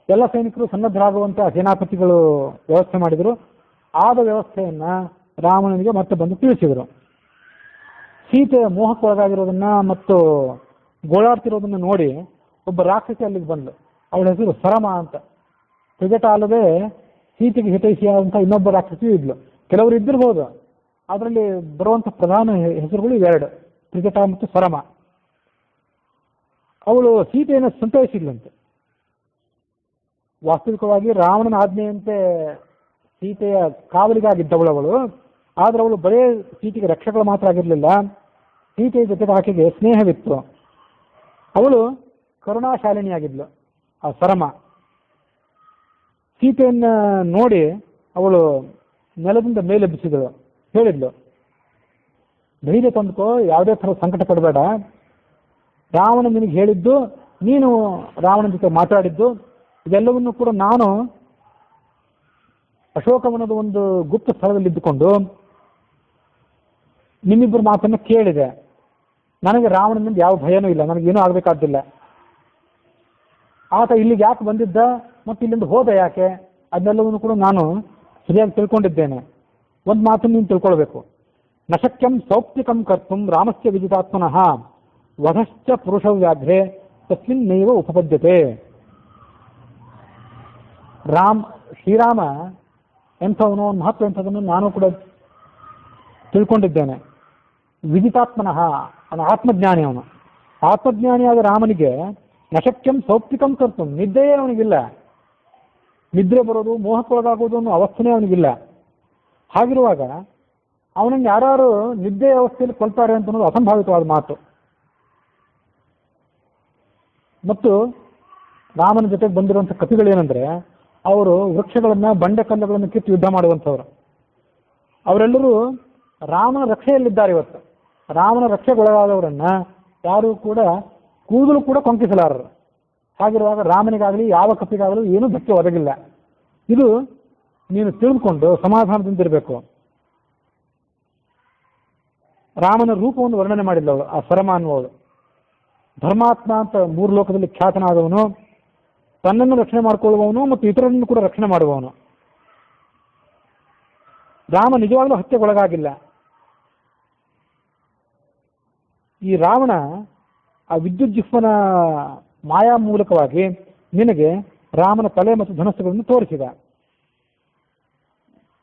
ಎಲ್ಲ ಸೈನಿಕರು ಸನ್ನದ್ಧರಾಗುವಂಥ ಸೇನಾಪತಿಗಳು ವ್ಯವಸ್ಥೆ ಮಾಡಿದರು. ಆದ ವ್ಯವಸ್ಥೆಯನ್ನು ರಾವಣನಿಗೆ ಮತ್ತೆ ಬಂದು ತಿಳಿಸಿದರು. ಸೀತೆ ಮೋಹಕ್ಕೊಳಗಾಗಿರೋದನ್ನ ಮತ್ತು ಗೋಳಾಡ್ತಿರೋದನ್ನ ನೋಡಿ ಒಬ್ಬ ರಾಕ್ಷಸಿ ಅಲ್ಲಿಗೆ ಬಂದ್ಲು. ಅವಳ ಹೆಸರು ಸರಮ ಅಂತ. ತ್ರಿಜಟ ಅಲ್ಲದೆ ಸೀತೆಗೆ ಹಿತೈಷಿಯಾದಂಥ ಇನ್ನೊಬ್ಬ ರಾಕ್ಷಸಿಯೂ ಇದ್ಲು. ಕೆಲವರು ಇದ್ದಿರ್ಬೋದು, ಅದರಲ್ಲಿ ಬರುವಂಥ ಪ್ರಧಾನ ಹೆಸರುಗಳು ಇವೆರಡು, ತ್ರಿಜಟ ಮತ್ತು ಸರಮ. ಅವಳು ಸೀತೆಯನ್ನು ಸಂತೈಸಿದ್ಲಂತೆ. ವಾಸ್ತವಿಕವಾಗಿ ರಾವಣನ ಆಜ್ಞೆಯಂತೆ ಸೀತೆಯ ಕಾವಲಿಗಾಗಿದ್ದವಳು ಅವಳು. ಆದ್ರೆ ಅವಳು ಬರೇ ಸೀತೆಗೆ ರಕ್ಷಕಳು ಮಾತ್ರ ಆಗಿರಲಿಲ್ಲ, ಸೀತೆಯ ಜೊತೆಗೆ ಆಕೆಗೆ ಸ್ನೇಹವಿತ್ತು. ಅವಳು ಕರುಣಾಶಾಲಿನಿಯಾಗಿದ್ಲು ಆ ಸರಮ. ಸೀತೆಯನ್ನ ನೋಡಿ ಅವಳು ನೆಲದಿಂದ ಮೇಲೆ ಬಿಸಿದಳು. ಹೇಳಿದ್ಲು, ಧೈರ್ಯ ತಂದುಕೋ, ಯಾವುದೇ ಥರ ಸಂಕಟ ಪಡಬೇಡ. ರಾವಣ ನಿನಗೆ ಹೇಳಿದ್ದು, ನೀನು ರಾವಣನ ಜೊತೆ ಮಾತಾಡಿದ್ದು, ಇದೆಲ್ಲವನ್ನು ಕೂಡ ನಾನು ಅಶೋಕವನದ ಒಂದು ಗುಪ್ತ ಸ್ಥಳದಲ್ಲಿ ಇದ್ದುಕೊಂಡು ನಿಮ್ಮಿಬ್ಬರ ಮಾತನ್ನು ಕೇಳಿದೆ. ನನಗೆ ರಾವಣನಿಂದ ಯಾವ ಭಯನೂ ಇಲ್ಲ, ನನಗೇನೂ ಆಗಬೇಕಾದ್ದಿಲ್ಲ. ಆತ ಇಲ್ಲಿಗೆ ಯಾಕೆ ಬಂದಿದ್ದ ಮತ್ತು ಇಲ್ಲಿಂದ ಹೋದ ಯಾಕೆ, ಅದನ್ನೆಲ್ಲವನ್ನು ಕೂಡ ನಾನು ಸರಿಯಾಗಿ ತಿಳ್ಕೊಂಡಿದ್ದೇನೆ. ಒಂದು ಮಾತನ್ನು ನೀನು ತಿಳ್ಕೊಳ್ಬೇಕು. ನಶಕ್ಯಂ ಸೌಪ್ತಿಕಂ ಕರ್ತುಂ ರಾಮಸ್ಯ ವಿಜಿತಾತ್ಮನಃ ವಧಶ್ಚ ಪುರುಷ ವ್ಯಾಘ್ರೆ ತಸ್ಮಿನ್ ನೈವ ಉಪಪದ್ಯತೆ. ಶ್ರೀರಾಮ ಎಂಥವನು, ಮಹತ್ವ ಎಂಥದನ್ನು ನಾನು ಕೂಡ ತಿಳ್ಕೊಂಡಿದ್ದೇನೆ. ವಿಜಿತಾತ್ಮನಃ, ಅವನ ಆತ್ಮಜ್ಞಾನಿ. ಅವನು ಆತ್ಮಜ್ಞಾನಿಯಾದ ರಾಮನಿಗೆ ನಶಕ್ಯಂ ಸೌಪ್ತಿಕಂ ಕರ್ತುಂ, ನಿದ್ದೆಯೇ ಅವನಿಗಿಲ್ಲ. ನಿದ್ರೆ ಬರೋದು, ಮೋಹಕ್ಕೊಳಗಾಗೋದು ಅನ್ನೋ ಅವಸ್ಥೆನೇ ಅವನಿಗಿಲ್ಲ. ಹಾಗಿರುವಾಗ ಅವನನ್ನು ಯಾರು ನಿದ್ದೆ ಅವಸ್ಥೆಯಲ್ಲಿ ಕೊಲ್ತಾರೆ ಅಂತ ಅನ್ನೋದು ಅಸಂಭಾವಿತವಾದ ಮಾತು. ಮತ್ತು ರಾಮನ ಜೊತೆಗೆ ಬಂದಿರುವಂಥ ಕಪಿಗಳೇನೆಂದ್ರೆ, ಅವರು ವೃಕ್ಷಗಳನ್ನ, ಬಂಡೆ ಕಲ್ಲುಗಳನ್ನು ಕಿತ್ತು ಯುದ್ಧ ಮಾಡುವಂಥವ್ರು. ಅವರೆಲ್ಲರೂ ರಾಮನ ರಕ್ಷೆಯಲ್ಲಿದ್ದಾರೆ. ಇವತ್ತು ರಾಮನ ರಕ್ಷೆಗೊಳಗಾದವರನ್ನ ಯಾರು ಕೂಡ ಕೂದಲು ಕೂಡ ಕೊಂಕಿಸಲಾರರು. ಹಾಗಿರುವಾಗ ರಾಮನಿಗಾಗಲಿ ಯಾವ ಕಪಿಗಾಗಲಿ ಏನೂ ಧಕ್ಕೆ ಒದಗಿಲ್ಲ. ಇದು ನೀನು ತಿಳಿದುಕೊಂಡು ಸಮಾಧಾನದಿಂದಿರಬೇಕು. ರಾಮನ ರೂಪವನ್ನು ವರ್ಣನೆ ಮಾಡಿದ್ದವಳು ಆ ಸರಮ ಅನ್ನುವಳು. ಧರ್ಮಾತ್ಮ ಅಂತ ಮೂರು ಲೋಕದಲ್ಲಿ ಖ್ಯಾತನಾದವನು, ತನ್ನನ್ನು ರಕ್ಷಣೆ ಮಾಡಿಕೊಳ್ಳುವವನು ಮತ್ತು ಇತರರನ್ನು ಕೂಡ ರಕ್ಷಣೆ ಮಾಡುವವನು. ರಾಮ ನಿಜವಾಗ್ಲೂ ಹತ್ಯೆಗೊಳಗಾಗಿಲ್ಲ. ಈ ರಾವಣ ಆ ವಿದ್ಯುಜ್ಜಿಹ್ವನ ಮಾಯಾ ಮೂಲಕವಾಗಿ ನಿನಗೆ ರಾಮನ ತಲೆ ಮತ್ತು ಧನಸ್ಸುಗಳನ್ನು ತೋರಿಸಿದ.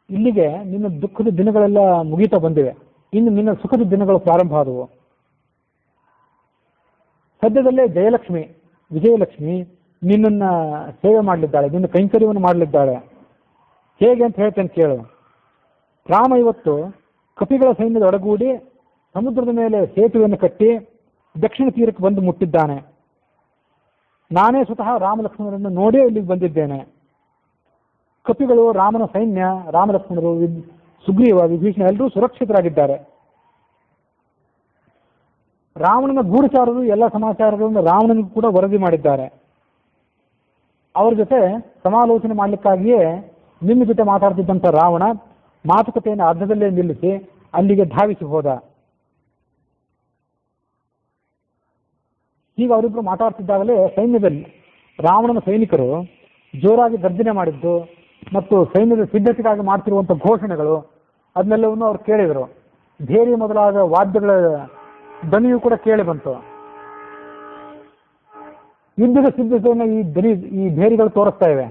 ಇಲ್ಲಿಗೆ ನಿನ್ನ ದುಃಖದ ದಿನಗಳೆಲ್ಲ ಮುಗೀತಾ ಬಂದಿವೆ. ಇನ್ನು ನಿನ್ನ ಸುಖದ ದಿನಗಳು ಪ್ರಾರಂಭ ಆದವು. ಸದ್ಯದಲ್ಲೇ ಜಯಲಕ್ಷ್ಮಿ, ವಿಜಯಲಕ್ಷ್ಮಿ ನಿನ್ನನ್ನ ಸೇವೆ ಮಾಡಲಿದ್ದಾಳೆ, ನಿನ್ನ ಕೈಂಕರ್ಯವನ್ನು ಮಾಡಲಿದ್ದಾಳೆ. ಹೇಗೆ ಅಂತ ಹೇಳ್ತೇನೆ ಕೇಳು. ರಾಮ ಇವತ್ತು ಕಪಿಗಳ ಸೈನ್ಯದ ಒಡಗೂಡಿ ಸಮುದ್ರದ ಮೇಲೆ ಸೇತುವೆಯನ್ನು ಕಟ್ಟಿ ದಕ್ಷಿಣ ತೀರಕ್ಕೆ ಬಂದು ಮುಟ್ಟಿದ್ದಾನೆ. ನಾನೇ ಸ್ವತಃ ರಾಮಲಕ್ಷ್ಮಣರನ್ನು ನೋಡೇ ಇಲ್ಲಿಗೆ ಬಂದಿದ್ದೇನೆ. ಕಪಿಗಳು, ರಾಮನ ಸೈನ್ಯ, ರಾಮಲಕ್ಷ್ಮಣರು, ಸುಗ್ರೀವ, ವಿಭೀಷಣ ಎಲ್ಲರೂ ಸುರಕ್ಷಿತರಾಗಿದ್ದಾರೆ. ರಾವಣನ ಗೂಢಚಾರರು ಎಲ್ಲ ಸಮಾಚಾರಗಳನ್ನು ರಾವಣನಿಗೂ ಕೂಡ ವರದಿ ಮಾಡಿದ್ದಾರೆ. ಅವರ ಜೊತೆ ಸಮಾಲೋಚನೆ ಮಾಡಲಿಕ್ಕಾಗಿಯೇ ನಿಮ್ಮ ಜೊತೆ ಮಾತಾಡ್ತಿದ್ದಂಥ ರಾವಣ ಮಾತುಕತೆಯನ್ನು ಅರ್ಧದಲ್ಲೇ ನಿಲ್ಲಿಸಿ ಅಲ್ಲಿಗೆ ಧಾವಿಸಿ ಹೋದ. ಈಗ ಅವರಿಬ್ಬರು ಮಾತಾಡ್ತಿದ್ದಾಗಲೇ ಸೈನ್ಯದಲ್ಲಿ ರಾವಣನ ಸೈನಿಕರು ಜೋರಾಗಿ ಗರ್ಜನೆ ಮಾಡಿದ್ದು ಮತ್ತು ಸೈನ್ಯದ ಸಿದ್ಧತೆಗಾಗಿ ಮಾಡ್ತಿರುವಂಥ ಘೋಷಣೆಗಳು ಅದನ್ನೆಲ್ಲವನ್ನು ಅವ್ರು ಕೇಳಿದರು. ಭೇರಿ ಮೊದಲಾದ ವಾದ್ಯಗಳ ಧ್ವನಿಯೂ ಕೂಡ ಕೇಳಿ ಬಂತು. ಯುದ್ಧದ ಸಿದ್ಧತೆಯನ್ನು ಈ ಭೇರಿಗಳು ತೋರಿಸ್ತಾ ಇವೆ.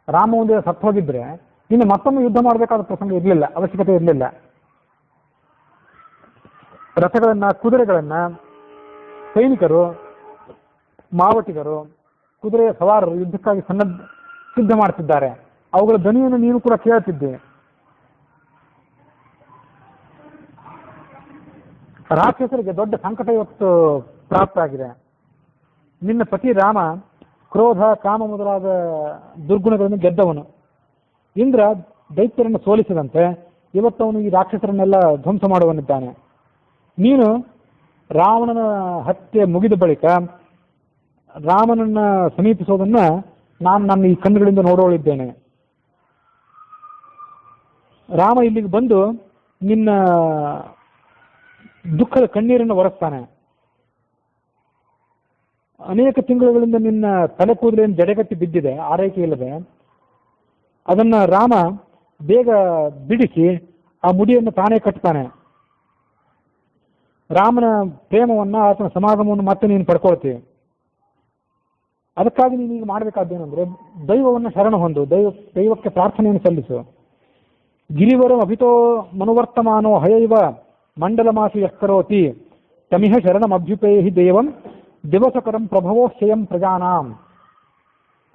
ರಾಮ ಒಂದೇ ಸತ್ತು ಹೋಗಿದ್ರೆ ಇನ್ನು ಮತ್ತೊಮ್ಮೆ ಯುದ್ಧ ಮಾಡಬೇಕಾದ ಪ್ರಸಂಗ ಇರಲಿಲ್ಲ, ಅವಶ್ಯಕತೆ ಇರಲಿಲ್ಲ. ರಥಗಳನ್ನ, ಕುದುರೆಗಳನ್ನ ಸೈನಿಕರು, ಮಾವಟಿಗರು, ಕುದುರೆಯ ಸವಾರರು ಯುದ್ಧಕ್ಕಾಗಿ ಸಿದ್ಧ ಮಾಡ್ತಿದ್ದಾರೆ. ಅವುಗಳ ಧ್ವನಿಯನ್ನು ನೀನು ಕೂಡ ಕೇಳ್ತಿದ್ದೆ. ರಾಕ್ಷಸರಿಗೆ ದೊಡ್ಡ ಸಂಕಟ ಇವತ್ತು ಪ್ರಾಪ್ತ ಆಗಿದೆ. ನಿನ್ನ ಪತಿ ರಾಮ ಕ್ರೋಧ, ಕಾಮ ಮೊದಲಾದ ದುರ್ಗುಣಗಳನ್ನು ಗೆದ್ದವನು. ಇಂದ್ರ ದೈತ್ಯರನ್ನು ಸೋಲಿಸಿದಂತೆ ಇವತ್ತವನು ಈ ರಾಕ್ಷಸರನ್ನೆಲ್ಲ ಧ್ವಂಸ ಮಾಡುವನಿದ್ದಾನೆ. ನೀನು ರಾವಣನ ಹತ್ಯೆ ಮುಗಿದ ಬಳಿಕ ರಾಮನನ್ನ ಸಮೀಪಿಸೋದನ್ನ ನಾನು ನನ್ನ ಈ ಕಣ್ಣುಗಳಿಂದ ನೋಡೋಳಿದ್ದೇನೆ. ರಾಮ ಇಲ್ಲಿಗೆ ಬಂದು ನಿನ್ನ ದುಃಖದ ಕಣ್ಣೀರನ್ನು ಒರೆಸ್ತಾನೆ. ಅನೇಕ ತಿಂಗಳುಗಳಿಂದ ನಿನ್ನ ತಲೆ ಕೂದಲೇನು ಜಡೆಗಟ್ಟಿ ಬಿದ್ದಿದೆ, ಆರೈಕೆ ಇಲ್ಲದೆ, ಅದನ್ನ ರಾಮ ಬೇಗ ಬಿಡಿಸಿ ಆ ಮುಡಿಯನ್ನು ತಾನೇ ಕಟ್ತಾನೆ. ರಾಮನ ಪ್ರೇಮವನ್ನು, ಆತನ ಸಮಾಗಮವನ್ನು ಮತ್ತೆ ನೀನು ಪಡ್ಕೊಳ್ತೀವಿ. ಅದಕ್ಕಾಗಿ ನೀನು ಈಗ ಮಾಡಬೇಕಾದ್ದೇನೆಂದ್ರೆ ದೈವವನ್ನು ಶರಣ ಹೊಂದು, ದೈವಕ್ಕೆ ಪ್ರಾರ್ಥನೆಯನ್ನು ಸಲ್ಲಿಸು. ಗಿರಿವರಂ ಅಭಿತೋ ಮನುವರ್ತಮಾನೋ ಹಯೈವ ಮಂಡಲಮಾಸು ಯಸ್ಕರೋತಿ ತಮಿಹ ಶರಣಮಭ್ಯುಪೇಹಿ ದೇವಂ ದಿವಸಕರಂ ಪ್ರಭವೋಶ್ಚಯಂ ಪ್ರಜಾನಾಂ.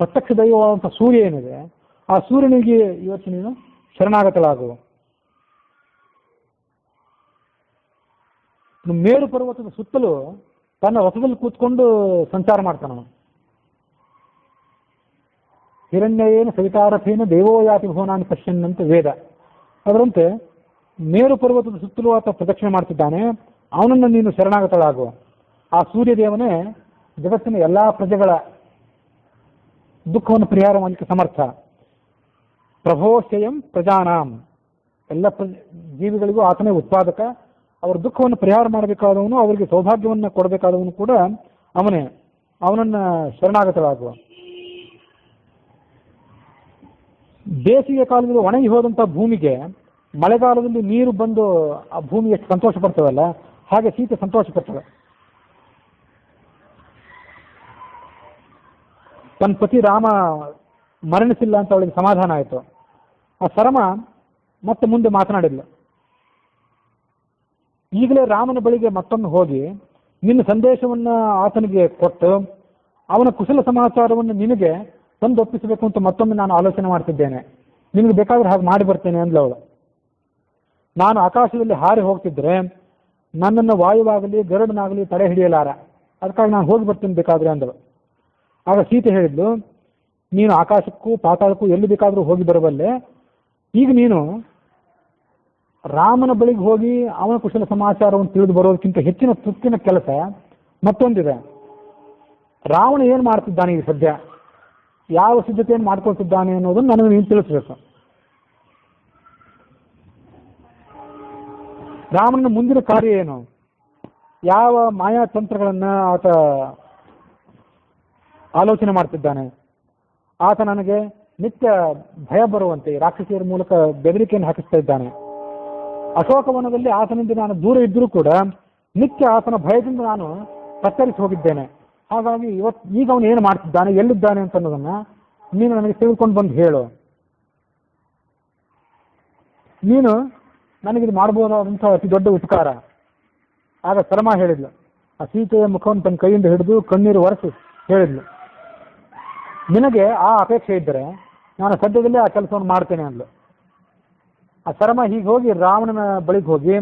ಪ್ರತ್ಯಕ್ಷ ದೈವವಾದಂಥ ಸೂರ್ಯ ಏನಿದೆ, ಆ ಸೂರ್ಯನಿಗೆ ಇವತ್ತು ನೀನು ಶರಣಾಗತಳಾಗು. ಮೇರು ಪರ್ವತದ ಸುತ್ತಲೂ ತನ್ನ ರಥದಲ್ಲಿ ಕೂತ್ಕೊಂಡು ಸಂಚಾರ ಮಾಡ್ತಾನ. ಹಿರಣ್ಯೇನ ಸವಿತಾರಥೇನ ದೇವೋಯಾತಿ ಭುವನಾನಿ ಪಶ್ಯನ್ನಂತ ವೇದ. ಅದರಂತೆ ಮೇರು ಪರ್ವತದ ಸುತ್ತಲೂ ಆತ ಪ್ರದಕ್ಷಿಣೆ ಮಾಡ್ತಿದ್ದಾನೆ. ಅವನನ್ನು ನೀನು ಶರಣಾಗತಳಾಗು. ಆ ಸೂರ್ಯದೇವನೇ ಜಗತ್ತಿನ ಎಲ್ಲಾ ಪ್ರಜೆಗಳ ದುಃಖವನ್ನು ಪರಿಹಾರ ಮಾಡಲಿಕ್ಕೆ ಸಮರ್ಥ. ಪ್ರಭೋಶ್ಚಯಂ ಪ್ರಜಾನಾಂ, ಎಲ್ಲ ಜೀವಿಗಳಿಗೂ ಆತನೇ ಉತ್ಪಾದಕ. ಅವರ ದುಃಖವನ್ನು ಪರಿಹಾರ ಮಾಡಬೇಕಾದವನು, ಅವರಿಗೆ ಸೌಭಾಗ್ಯವನ್ನು ಕೊಡಬೇಕಾದವನು ಕೂಡ ಅವನೇ. ಅವನನ್ನ ಶರಣಾಗತಳಾಗುವ. ಬೇಸಿಗೆ ಕಾಲದಲ್ಲಿ ಒಣಗಿ ಹೋದಂಥ ಭೂಮಿಗೆ ಮಳೆಗಾಲದಲ್ಲಿ ನೀರು ಬಂದು ಆ ಭೂಮಿ ಎಷ್ಟು ಸಂತೋಷ ಪಡ್ತದಲ್ಲ, ಹಾಗೆ ಸೀತೆ ಸಂತೋಷ ಪಡ್ತದೆ. ತನ್ನ ಪತಿ ರಾಮ ಮರಣಿಸಿಲ್ಲ ಅಂತ ಅವಳಿಗೆ ಸಮಾಧಾನ ಆಯಿತು. ಆ ಸರಮ ಮತ್ತೆ ಮುಂದೆ ಮಾತನಾಡಿಲ್ಲ. ಈಗಲೇ ರಾಮನ ಬಳಿಗೆ ಮತ್ತೊಮ್ಮೆ ಹೋಗಿ ನಿನ್ನ ಸಂದೇಶವನ್ನು ಆತನಿಗೆ ಕೊಟ್ಟು ಅವನ ಕುಶಲ ಸಮಾಚಾರವನ್ನು ನಿನಗೆ ತಂದೊಪ್ಪಿಸಬೇಕು ಅಂತ ಮತ್ತೊಮ್ಮೆ ನಾನು ಆಲೋಚನೆ ಮಾಡ್ತಿದ್ದೇನೆ. ನಿನಗೆ ಬೇಕಾದ್ರೆ ಹಾಗೆ ಮಾಡಿ ಬರ್ತೇನೆ ಅಂದ್ಲವಳು. ನಾನು ಆಕಾಶದಲ್ಲಿ ಹಾರಿ ಹೋಗ್ತಿದ್ರೆ ನನ್ನನ್ನು ವಾಯುವಾಗಲಿ ಗರುಡನಾಗಲಿ ತಡೆ ಹಿಡಿಯಲಾರ, ಅದಕ್ಕಾಗಿ ನಾನು ಹೋಗಿ ಬರ್ತೀನಿ ಬೇಕಾದ್ರೆ ಅಂದಳು. ಆಗ ಸೀತೆ ಹೇಳಿದ್ಲು, ನೀನು ಆಕಾಶಕ್ಕೂ ಪಾತಾಳಕ್ಕೂ ಎಲ್ಲಿ ಬೇಕಾದರೂ ಹೋಗಿ ಬರಬಲ್ಲೆ. ಈಗ ನೀನು ರಾಮನ ಬಳಿಗೆ ಹೋಗಿ ಅವನ ಕುಶಲ ಸಮಾಚಾರವನ್ನು ತಿಳಿದು ಬರೋದಕ್ಕಿಂತ ಹೆಚ್ಚಿನ ತೃಪ್ತಿನ ಕೆಲಸ ಮತ್ತೊಂದಿದೆ. ರಾವಣ ಏನು ಮಾಡ್ತಿದ್ದಾನೆ ಈಗ ಸದ್ಯ, ಯಾವ ಸಿದ್ಧತೆಯನ್ನು ಮಾಡ್ಕೊಳ್ತಿದ್ದಾನೆ ಅನ್ನೋದನ್ನು ನನಗೆ ನೀನು ತಿಳಿಸ್ಬೇಕು. ರಾಮನ ಮುಂದಿನ ಕಾರ್ಯ ಏನು, ಯಾವ ಮಾಯಾ ತಂತ್ರಗಳನ್ನು ಆತ ಆಲೋಚನೆ ಮಾಡ್ತಿದ್ದಾನೆ. ಆತ ನನಗೆ ನಿತ್ಯ ಭಯ ಬರುವಂತೆ ರಾಕ್ಷಸಿಯರ ಮೂಲಕ ಬೆದರಿಕೆಯನ್ನು ಹಾಕಿಸ್ತಾ ಇದ್ದಾನೆ. ಅಶೋಕವನದಲ್ಲಿ ಆತನಿಂದ ನಾನು ದೂರ ಇದ್ದರೂ ಕೂಡ ನಿತ್ಯ ಆತನ ಭಯದಿಂದ ನಾನು ತತ್ತರಿಸಿ ಹೋಗಿದ್ದೇನೆ. ಹಾಗಾಗಿ ಈಗ ಅವನು ಏನು ಮಾಡ್ತಿದ್ದಾನೆ, ಎಲ್ಲಿದ್ದಾನೆ ಅಂತ ಅನ್ನೋದನ್ನ ನೀನು ನನಗೆ ತೆಗೆದುಕೊಂಡು ಬಂದು ಹೇಳು. ನೀನು ನನಗಿದು ಮಾಡಬಹುದಾದಂಥ ಅತಿ ದೊಡ್ಡ ಉಪಕಾರ. ಆಗ ಸರಮ ಹೇಳಿದ್ಲು, ಆ ಸೀತೆಯ ಮುಖವನ್ನು ತನ್ನ ಕೈಯಿಂದ ಹಿಡಿದು ಕಣ್ಣೀರು ಒರೆಸಿ ಹೇಳಿದ್ಲು, ನಿನಗೆ ಆ ಅಪೇಕ್ಷೆ ಇದ್ದರೆ ನಾನು ಸದ್ಯದಲ್ಲೇ ಆ ಕೆಲಸವನ್ನು ಮಾಡ್ತೇನೆ ಅಂದ್ಲು. ಆ ಸರಮ ಹೀಗೆ ಹೋಗಿ ರಾವಣನ ಬಳಿಗೆ ಹೋಗಿ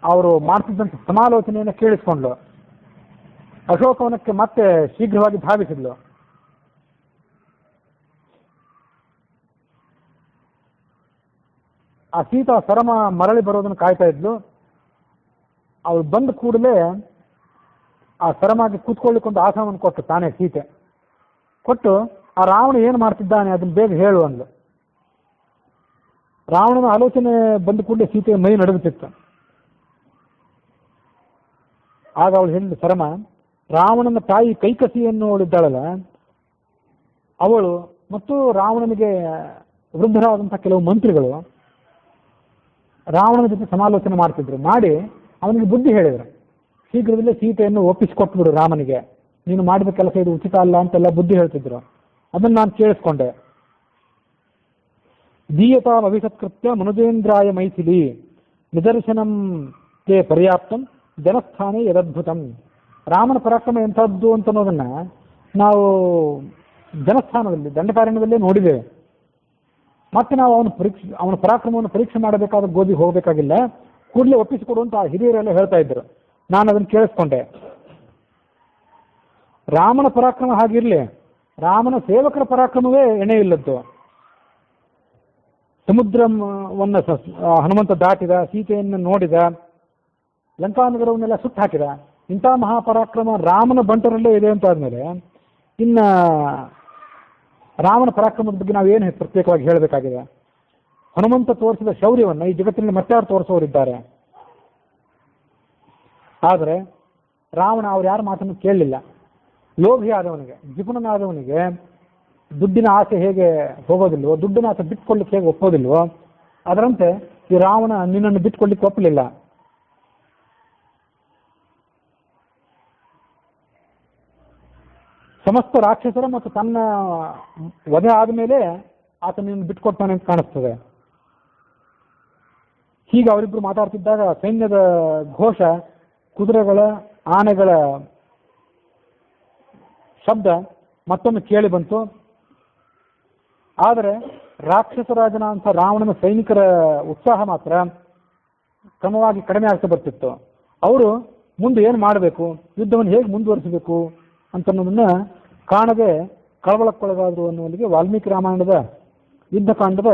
ಅವರು ಮಾಡ್ತಿದ್ದಂಥ ಸಮಾಲೋಚನೆಯನ್ನು ಕೇಳಿಸ್ಕೊಂಡ್ಲು. ಅಶೋಕವನಕ್ಕೆ ಮತ್ತೆ ಶೀಘ್ರವಾಗಿ ಧಾವಿಸಿದ್ಲು. ಆ ಸೀತಾ ಸರಮ ಮರಳಿ ಬರೋದನ್ನು ಕಾಯ್ತಾ ಇದ್ಲು. ಅವಳು ಬಂದ ಕೂಡಲೇ ಆ ಸರಮಾಗಿ ಕೂತ್ಕೊಳ್ಳಿಕ್ಕೊಂದು ಆಸನವನ್ನು ಕೊಟ್ಟು ತಾನೇ ಸೀತೆ ಕೊಟ್ಟು, ಆ ರಾವಣ ಏನು ಮಾಡ್ತಿದ್ದಾನೆ ಅದನ್ನು ಬೇಗ ಹೇಳು ಅಂದ್ಲು. ರಾವಣನ ಆಲೋಚನೆ ಬಂದ ಕೂಡಲೇ ಸೀತೆಯ ಮೈ ನಡುಗುತ್ತಿತ್ತು. ಆಗ ಅವಳು ಹೇಳಿದ ಸರಮ, ರಾವಣನ ತಾಯಿ ಕೈಕಸಿಯನ್ನು ಅವಳಿದ್ದಾಳಲ್ಲ, ಅವಳು ಮತ್ತು ರಾವಣನಿಗೆ ವೃದ್ಧರಾದಂಥ ಕೆಲವು ಮಂತ್ರಿಗಳು ರಾವಣನ ಜೊತೆ ಸಮಾಲೋಚನೆ ಮಾಡ್ತಿದ್ರು. ಮಾಡಿ ಅವನಿಗೆ ಬುದ್ಧಿ ಹೇಳಿದರು, ಶೀಘ್ರದಲ್ಲೇ ಸೀತೆಯನ್ನು ಒಪ್ಪಿಸಿಕೊಟ್ಬಿಡು ರಾಮನಿಗೆ, ನೀನು ಮಾಡಿದ ಕೆಲಸ ಇದು ಉಚಿತ ಅಲ್ಲ ಅಂತೆಲ್ಲ ಬುದ್ಧಿ ಹೇಳ್ತಿದ್ರು. ಅದನ್ನು ನಾನು ಕೇಳಿಸ್ಕೊಂಡೆ. ದೀಯತಾಂ ಅಭಿಸತ್ಕೃತ್ಯ ಮನುಜೇಂದ್ರಾಯ ಮೈಥಿಲಿ ನಿದರ್ಶನಂ ತೇ ಪರ್ಯಾಪ್ತಂ ಜನಸ್ಥಾನೇ ಯದದ್ಭುತಂ. ರಾಮನ ಪರಾಕ್ರಮ ಎಂಥದ್ದು ಅಂತ ಅನ್ನೋದನ್ನ ನಾವು ಜನಸ್ಥಾನದಲ್ಲಿ ದಂಡಕಾರಣ್ಯದಲ್ಲೇ ನೋಡಿದ್ದೇವೆ. ಮತ್ತೆ ನಾವು ಅವನ ಪರಾಕ್ರಮವನ್ನು ಪರೀಕ್ಷೆ ಮಾಡಬೇಕಾದ ಗೋಧಿಗೆ ಹೋಗಬೇಕಾಗಿಲ್ಲ, ಕೂಡಲೇ ಒಪ್ಪಿಸಿಕೊಡುವಂತ ಹಿರಿಯರೆಲ್ಲ ಹೇಳ್ತಾ ಇದ್ರು. ನಾನು ಅದನ್ನು ಕೇಳಿಸ್ಕೊಂಡೆ. ರಾಮನ ಪರಾಕ್ರಮ ಹಾಗಿರ್ಲಿ, ರಾಮನ ಸೇವಕರ ಪರಾಕ್ರಮವೇ ಎಣೆಯಿಲ್ಲದ್ದು. ಸಮುದ್ರವನ್ನು ಹನುಮಂತ ದಾಟಿದ, ಸೀತೆಯನ್ನು ನೋಡಿದ, ಲಂಕಾನಗರವನ್ನೆಲ್ಲ ಸುಟ್ಟು ಹಾಕಿದ. ಇಂಥ ಮಹಾಪರಾಕ್ರಮ ರಾಮನ ಬಂಟರಲ್ಲೇ ಇದೆ ಅಂತ ಆದ್ಮೇಲೆ ಇನ್ನ ರಾಮನ ಪರಾಕ್ರಮದ ಬಗ್ಗೆ ನಾವೇನು ಪ್ರತ್ಯೇಕವಾಗಿ ಹೇಳಬೇಕಾಗಿದೆ? ಹನುಮಂತ ತೋರಿಸಿದ ಶೌರ್ಯವನ್ನು ಈ ಜಗತ್ತಿನಲ್ಲಿ ಮತ್ತಾರು ತೋರಿಸೋರಿದ್ದಾರೆ. ಆದರೆ ರಾವಣ ಅವ್ರು ಯಾರ ಮಾತನ್ನು ಕೇಳಲಿಲ್ಲ. ಲೋಭಿ ಆದವನಿಗೆ, ಜಿಪುಣನಾದವನಿಗೆ ದುಡ್ಡಿನ ಆಸೆ ಹೇಗೆ ಹೋಗೋದಿಲ್ವೋ, ದುಡ್ಡಿನ ಆಸೆ ಬಿಟ್ಕೊಳ್ಲಿಕ್ಕೆ ಹೇಗೆ ಒಪ್ಪೋದಿಲ್ವೋ, ಅದರಂತೆ ಈ ರಾವಣ ನಿನ್ನನ್ನು ಬಿಟ್ಕೊಳ್ಲಿಕ್ಕೆ ಒಪ್ಪಲಿಲ್ಲ. ಸಮಸ್ತ ರಾಕ್ಷಸರ ಮತ್ತು ತನ್ನ ವಧೆ ಆದಮೇಲೆ ಆತನನ್ನು ಬಿಟ್ಟುಕೊಡ್ತಾನೆ ಅಂತ ಕಾಣಿಸ್ತದೆ. ಹೀಗೆ ಅವರಿಬ್ಬರು ಮಾತಾಡ್ತಿದ್ದಾಗ ಸೈನ್ಯದ ಘೋಷ, ಕುದುರೆಗಳ, ಆನೆಗಳ ಶಬ್ದ ಮತ್ತೊಮ್ಮೆ ಕೇಳಿ ಬಂತು. ಆದರೆ ರಾಕ್ಷಸರಾಜನ ಅಂತ ರಾವಣನ ಸೈನಿಕರ ಉತ್ಸಾಹ ಮಾತ್ರ ಕ್ರಮವಾಗಿ ಕಡಿಮೆ ಆಗ್ತಾ ಬರ್ತಿತ್ತು. ಅವರು ಮುಂದೆ ಏನು ಮಾಡಬೇಕು, ಯುದ್ಧವನ್ನು ಹೇಗೆ ಮುಂದುವರಿಸಬೇಕು ಅಂತನ್ನೋದನ್ನ ಕಾಣದೆ ಕಳವಳಕ್ಕೊಳಗಾದರು ಅನ್ನುವಲ್ಲಿಗೆ ವಾಲ್ಮೀಕಿ ರಾಮಾಯಣದ ಯುದ್ಧಕಾಂಡದ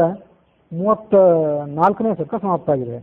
34ನೇ ಸರ್ಕ ಸಮಾಪ್ತ ಆಗಿದೆ.